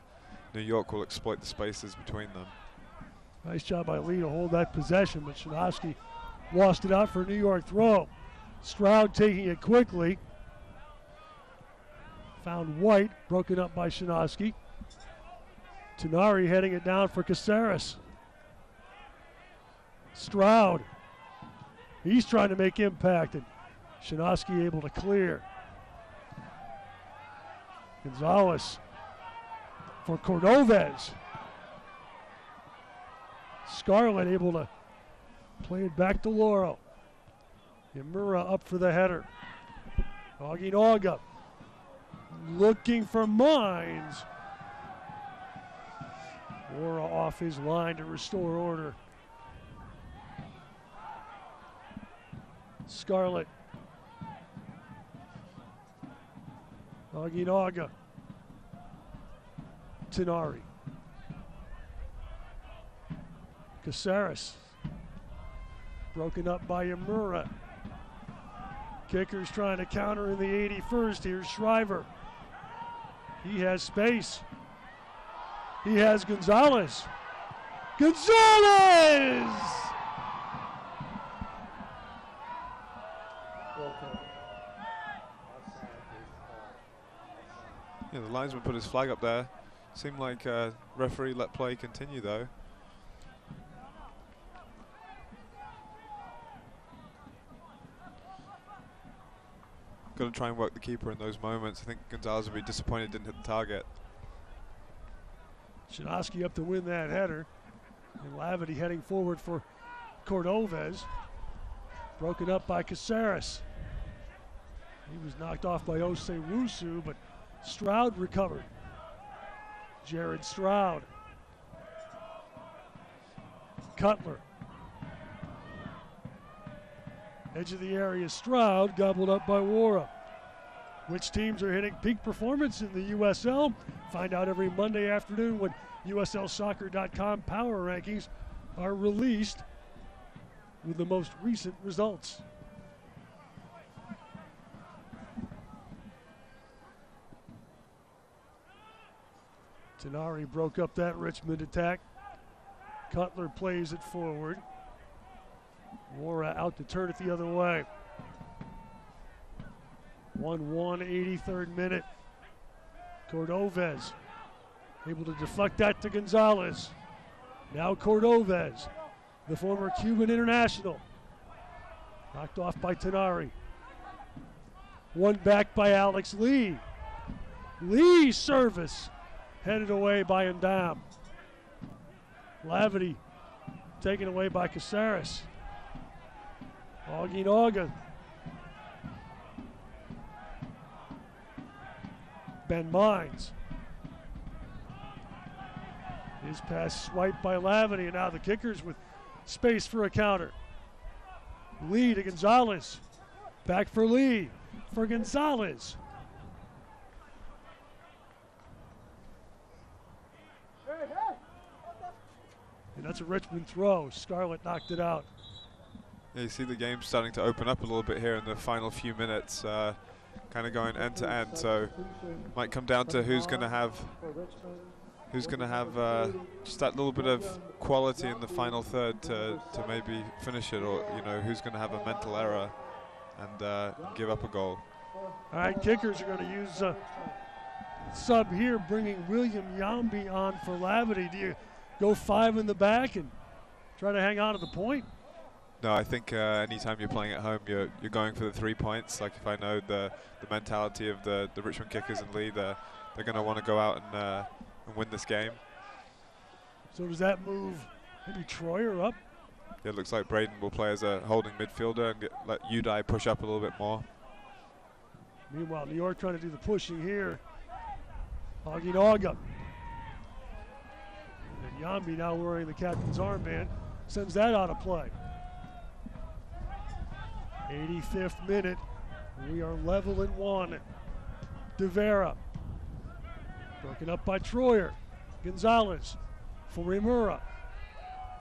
New York will exploit the spaces between them. Nice job by Lee to hold that possession, but Shinovsky lost it out for a New York throw. Stroud taking it quickly. Found White, broken up by Shinovsky. Tenari heading it down for Caceres. Stroud. He's trying to make impact, and Shinovsky able to clear. Gonzalez for Cordovez. Scarlett able to play it back to Lauro. Imura up for the header. Oginaga looking for Mines. Lauro off his line to restore order. Scarlett. Oginaga. Tenari. Caceres. Broken up by Imura. Kicker's trying to counter in the 81st. Here's Shriver. He has space. He has Gonzalez. Gonzalez! Yeah, the linesman put his flag up there. Seemed like referee let play continue though. Got to try and work the keeper in those moments. I think Gonzalez will be disappointed didn't hit the target. Shinovsky up to win that header. And Lavity heading forward for Cordovez. Broken up by Caceres. He was knocked off by Osei-Wusu, but Stroud recovered. Jared Stroud. Cutler. Edge of the area, Stroud gobbled up by Wara. Which teams are hitting peak performance in the USL? Find out every Monday afternoon when USLsoccer.com power rankings are released with the most recent results. Tenari broke up that Richmond attack. Cutler plays it forward. Wara out to turn it the other way. 1-1, 83rd minute. Cordovez able to deflect that to Gonzalez. Now Cordovez, the former Cuban international. Knocked off by Tenari. One back by Alex Lee. Lee's service headed away by Ndam. Lavity taken away by Caceres. Oginaga. Ben Mines. His pass swiped by Lavity, and now the kickers with space for a counter. Lee to Gonzalez. Back for Lee. For Gonzalez. And that's a Richmond throw. Scarlett knocked it out. Yeah, you see the game starting to open up a little bit here in the final few minutes, kind of going end to end. So might come down to who's going to have just that little bit of quality in the final third to maybe finish it, or who's going to have a mental error and give up a goal. All right, kickers are going to use a sub here, bringing William Yambi on for Lavity. Do you go 5 in the back and try to hang on to the point? No, I think anytime you're playing at home, you're going for the 3 points. Like, if I know the mentality of the Richmond kickers and Lee, they're going to want to go out and win this game. So does that move maybe Troyer up? Yeah, it looks like Braden will play as a holding midfielder and let Udai push up a little bit more. Meanwhile, New York trying to do the pushing here. Oginaga. And Yambi, now wearing the captain's armband, sends that out of play. 85th minute. We are level at 1. De Vera. Broken up by Troyer. Gonzalez for Rimura.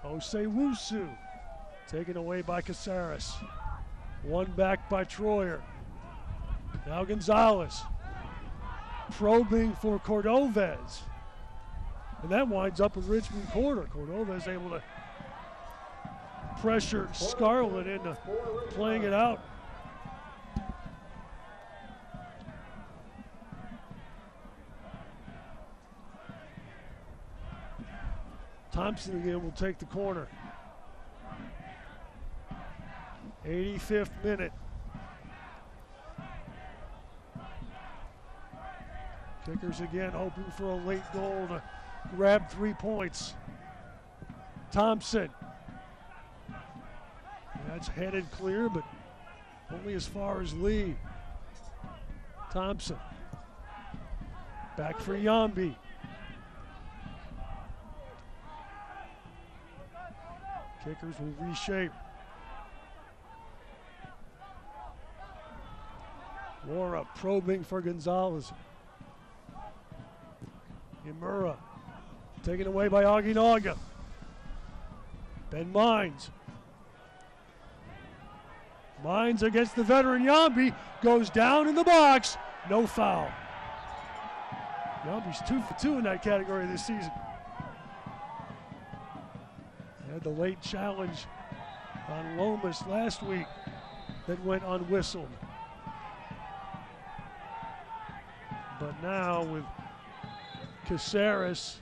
Osewusu taken away by Caceres. One back by Troyer. Now Gonzalez probing for Cordovez. And that winds up in Richmond corner. Cordovez able to pressure Scarlett into playing it out. Thompson again will take the corner. 85th minute. Kickers again hoping for a late goal to grab 3 points. Thompson. That's headed clear, but only as far as Lee. Thompson. Back for Yambi. Kickers will reshape. Laura probing for Gonzalez. Imura taken away by Oginaga. Ben Mines. Mines against the veteran Yambi. Goes down in the box. No foul. Yambi's 2 for 2 in that category this season. Had the late challenge on Lomas last week that went unwhistled. But now with Caceres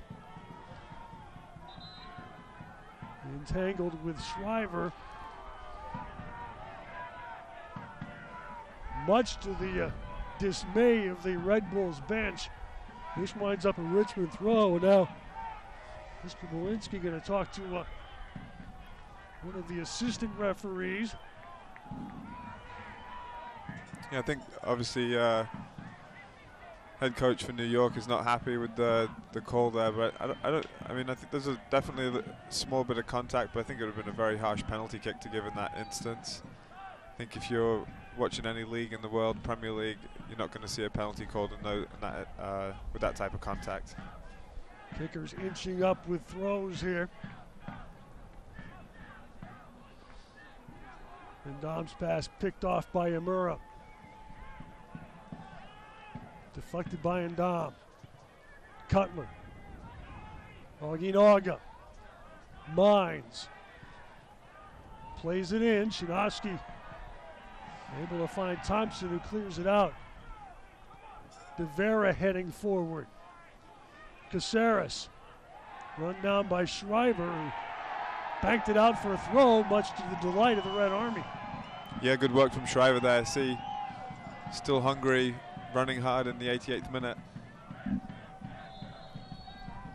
entangled with Shriver, much to the dismay of the Red Bulls bench, this winds up a Richmond throw. And now Mr. Malinsky going to talk to one of the assistant referees. Yeah, I think obviously head coach for New York is not happy with the call there, but I think there's definitely a small bit of contact, but I think it would have been a very harsh penalty kick to give in that instance. I think if you're watching any league in the world, Premier League, you're not going to see a penalty called with that type of contact. Kickers inching up with throws here. And Dom's pass picked off by Imura. Deflected by Ndam. Cutler. Oginaga. Mines. Plays it in. Shinovsky able to find Thompson, who clears it out. De Vera heading forward. Caceres. Run down by Shriver, who banked it out for a throw, much to the delight of the Red Army. Yeah, good work from Shriver there. See, still hungry, running hard in the 88th minute.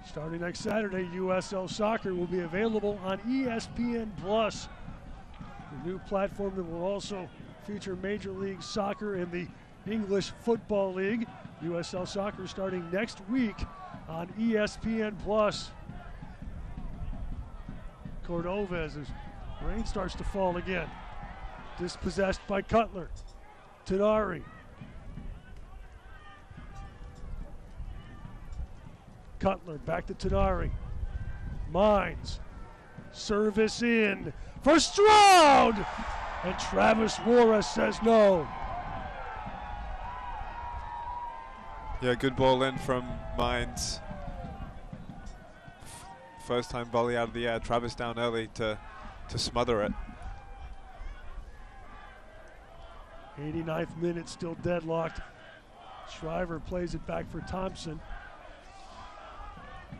Starting next Saturday, USL Soccer will be available on ESPN+, the new platform that will also feature Major League Soccer and the English Football League. USL Soccer starting next week on ESPN+. Cordova, as rain starts to fall again. Dispossessed by Cutler. Tenari. Cutler back to Tenari. Mines. Service in for Stroud! And Travis Morris says no. Yeah, good ball in from Mines. First time volley out of the air. Travis down early to smother it. 89th minute, still deadlocked. Shriver plays it back for Thompson.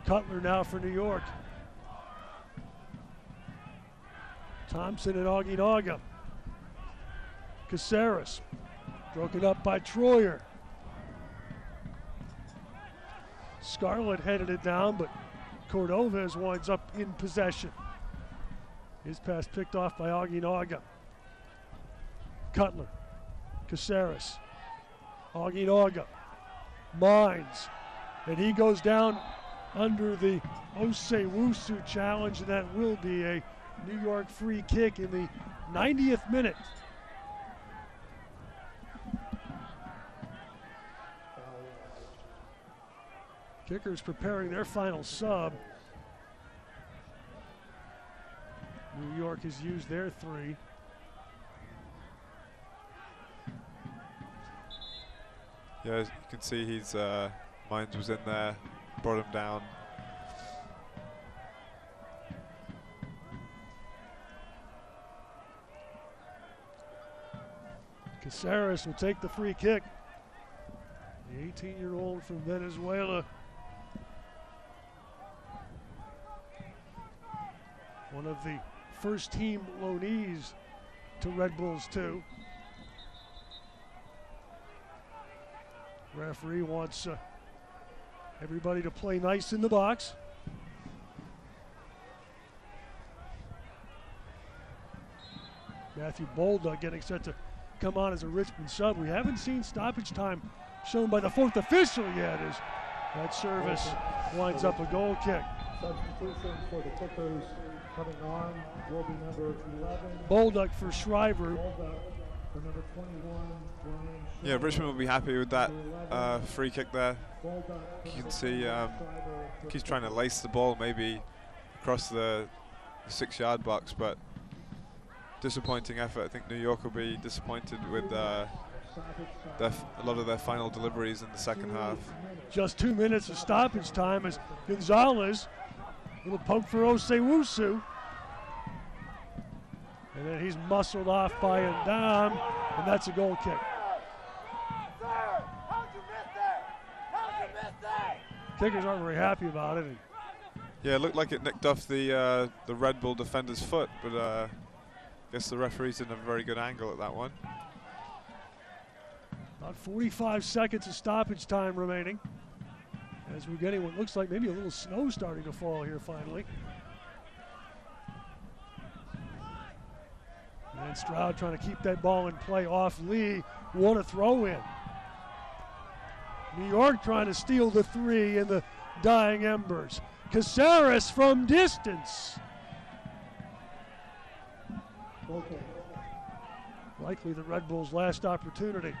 Cutler now for New York. Thompson and Aguinaga. Caceres, broken up by Troyer. Scarlett headed it down, but Cordovez winds up in possession. His pass picked off by Aguinaga. Cutler, Caceres, Aguinaga, Mines, and he goes down under the Osei-Wusu challenge, and that will be a New York free kick in the 90th minute. Kickers preparing their final sub. New York has used their 3. Yeah, as you can see, he's Mines was in there, brought him down. Caceres will take the free kick. The 18-year-old from Venezuela. One of the first team loanees to Red Bulls 2. Referee wants everybody to play nice in the box. Matthew Bolduc getting set to come on as a Richmond sub. We haven't seen stoppage time shown by the 4th official yet, as that service winds up a goal kick. Substitution for the kickers coming on will be number 11. Bolduc for Shriver. Bolduc for number 21, Brian. Yeah, Richmond will be happy with that free kick there. You can see he's trying to lace the ball maybe across the 6-yard box, but disappointing effort. I think New York will be disappointed with a lot of their final deliveries in the second half. Just 2 minutes of stoppage time as Gonzalez, little poke for Osei-Wusu. And then he's muscled off by Ndam, and that's a goal kick. Kickers aren't very happy about it. Yeah, it looked like it nicked off the Red Bull defender's foot, but I guess the referees didn't have a very good angle at that one. About 45 seconds of stoppage time remaining, as we're getting what looks like maybe a little snow starting to fall here finally. And Stroud trying to keep that ball in play off Lee. Want a throw in. New York trying to steal the 3 in the dying embers. Caceres from distance. Okay. Likely the Red Bulls' last opportunity.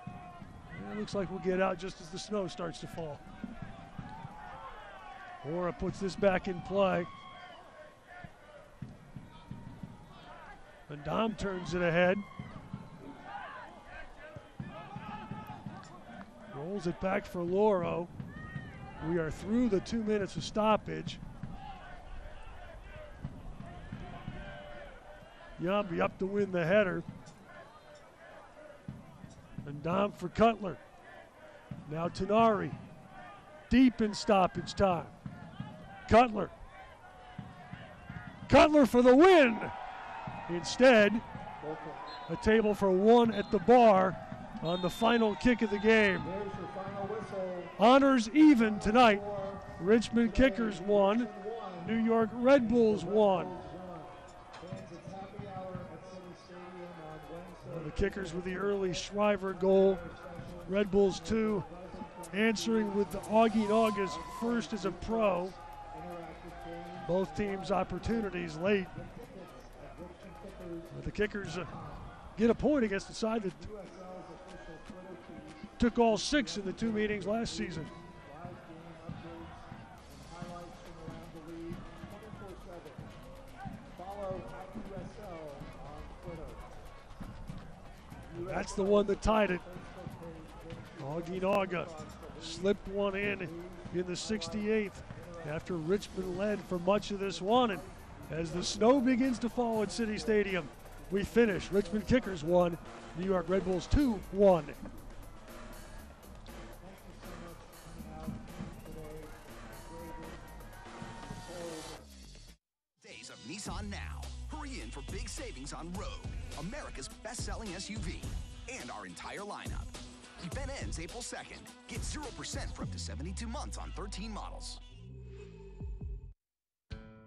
And it looks like we'll get out just as the snow starts to fall. Ora puts this back in play. And Dom turns it ahead. Rolls it back for Loro. We are through the 2 minutes of stoppage. Yambi up to win the header. And Dom for Cutler. Now Tenari. Deep in stoppage time. Cutler. Cutler for the win. Instead, a table for one at the bar on the final kick of the game. Honors even tonight. Richmond Kickers won. New York Red Bulls won. The Kickers with the early Shriver goal. Red Bulls 2 answering with the Augie August first as a pro. Both teams opportunities late. The Kickers get a point against the side that took all 6 in the 2 meetings last season. That's the one that tied it. Augie Naga slipped one in the 68th after Richmond led for much of this one. And as the snow begins to fall at City Stadium, we finish. Richmond Kickers 1, New York Red Bulls 2-1. Days of Nissan now. Hurry in for big savings on Rogue, America's best-selling SUV, and our entire lineup. Event ends April 2nd. Get 0% for up to 72 months on 13 models.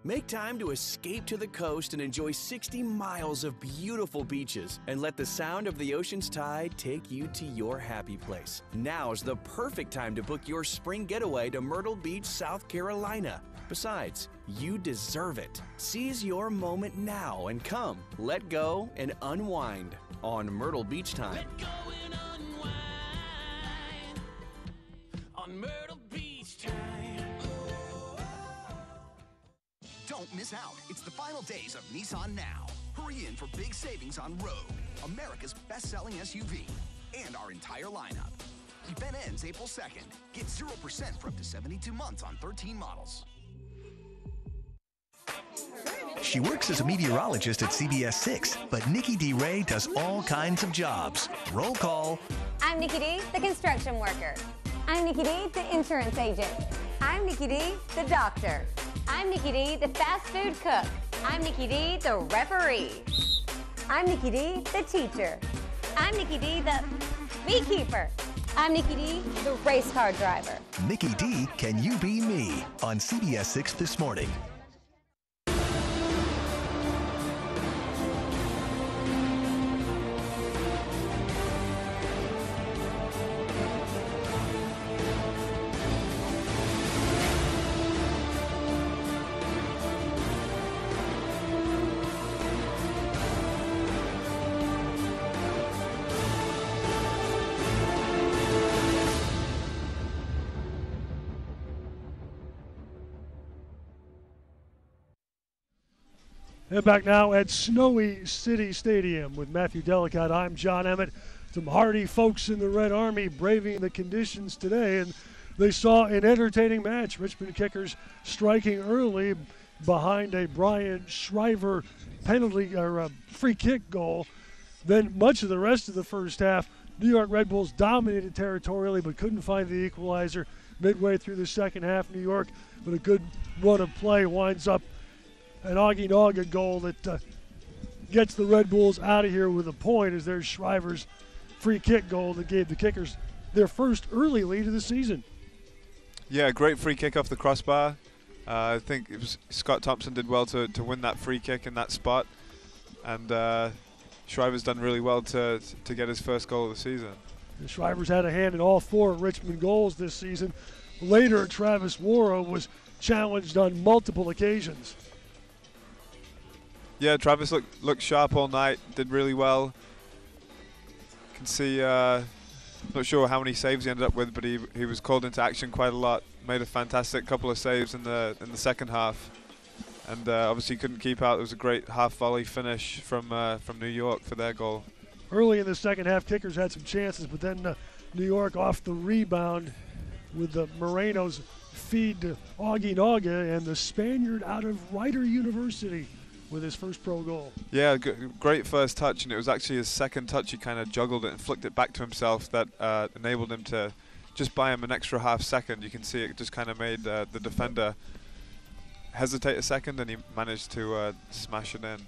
Make time to escape to the coast and enjoy 60 miles of beautiful beaches and let the sound of the ocean's tide take you to your happy place. Now's the perfect time to book your spring getaway to Myrtle Beach, South Carolina. Besides, you deserve it. Seize your moment now and come, let go, and unwind on Myrtle Beach time. Let go and unwind on Myrtle Beach time. Don't miss out. It's the final days of Nissan Now. Hurry in for big savings on Rogue, America's best-selling SUV, and our entire lineup. Event ends April 2nd. Get 0% for up to 72 months on 13 models. She works as a meteorologist at CBS 6, but Nikki D. Ray does all kinds of jobs. Roll call. I'm Nikki D, the construction worker. I'm Nikki D, the insurance agent. I'm Nikki D, the doctor. I'm Nikki D, the fast food cook. I'm Nikki D, the referee. I'm Nikki D, the teacher. I'm Nikki D, the beekeeper. I'm Nikki D, the race car driver. Nikki D, Can You Be Me? On CBS 6 this morning. And back now at Snowy City Stadium with Matthew Delicott. I'm John Emmett. Some hardy folks in the Red Army braving the conditions today, and they saw an entertaining match. Richmond Kickers striking early behind a Brian Shriver penalty or a free kick goal. Then much of the rest of the first half, New York Red Bulls dominated territorially but couldn't find the equalizer. Midway through the second half, New York, with a good run of play, winds up an Augie Naga goal that gets the Red Bulls out of here with a point, as there's Shriver's free kick goal that gave the Kickers their first early lead of the season. Yeah, great free kick off the crossbar. I think it was Scott Thompson did well to win that free kick in that spot, and Shriver's done really well to get his first goal of the season. The Shriver's had a hand in all 4 Richmond goals this season. Later, Travis Worrow was challenged on multiple occasions. Yeah, Travis looked sharp all night, did really well. Can see, not sure how many saves he ended up with, but he was called into action quite a lot. Made a fantastic couple of saves in the second half, and obviously couldn't keep out. It was a great half volley finish from New York for their goal. Early in the second half, Kickers had some chances, but then New York off the rebound with the Moreno's feed to Augie Naga, and the Spaniard out of Rider University with his first pro goal. Yeah, great first touch, and it was actually his second touch. He kind of juggled it and flicked it back to himself. That enabled him to just buy him an extra half second. You can see it just kind of made the defender hesitate a second, and he managed to smash it in.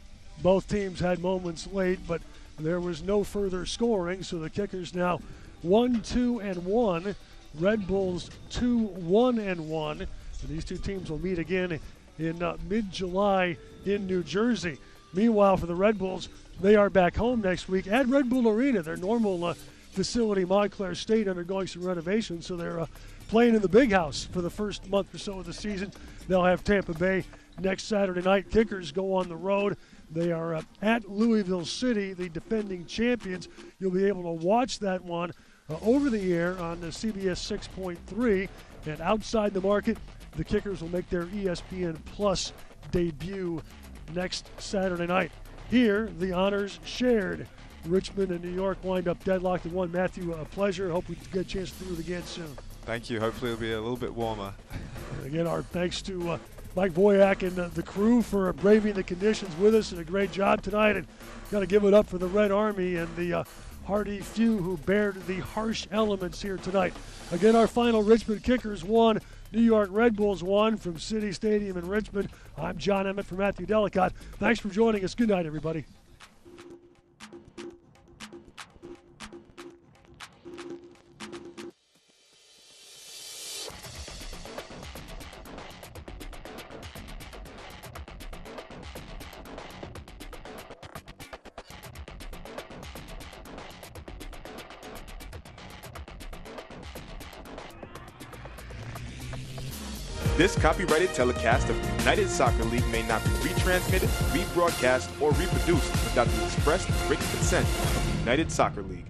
Both teams had moments late, but there was no further scoring, so the Kickers now 1-2-1. Red Bulls 2-1-1. And these two teams will meet again in mid-July in New Jersey. Meanwhile, for the Red Bulls, they are back home next week at Red Bull Arena, their normal facility, Montclair State, undergoing some renovations, so they're playing in the big house for the first month or so of the season. They'll have Tampa Bay next Saturday night. Kickers go on the road. They are at Louisville City, the defending champions. You'll be able to watch that one over the air on the CBS 6.3. And outside the market, the Kickers will make their ESPN Plus debut next Saturday night. Here, the honors shared. Richmond and New York wind up deadlocked at 1. Matthew, a pleasure. Hope we get a chance to do it again soon. Thank you. Hopefully it'll be a little bit warmer. And again, our thanks to Mike Boyack and the crew for braving the conditions with us, and a great job tonight. And got to give it up for the Red Army and the hardy few who bared the harsh elements here tonight. Again, our final: Richmond Kickers 1, New York Red Bulls 1 from City Stadium in Richmond. I'm John Emmett for Matthew Delicott. Thanks for joining us. Good night, everybody. This copyrighted telecast of the United Soccer League may not be retransmitted, rebroadcast, or reproduced without the express written consent of the United Soccer League.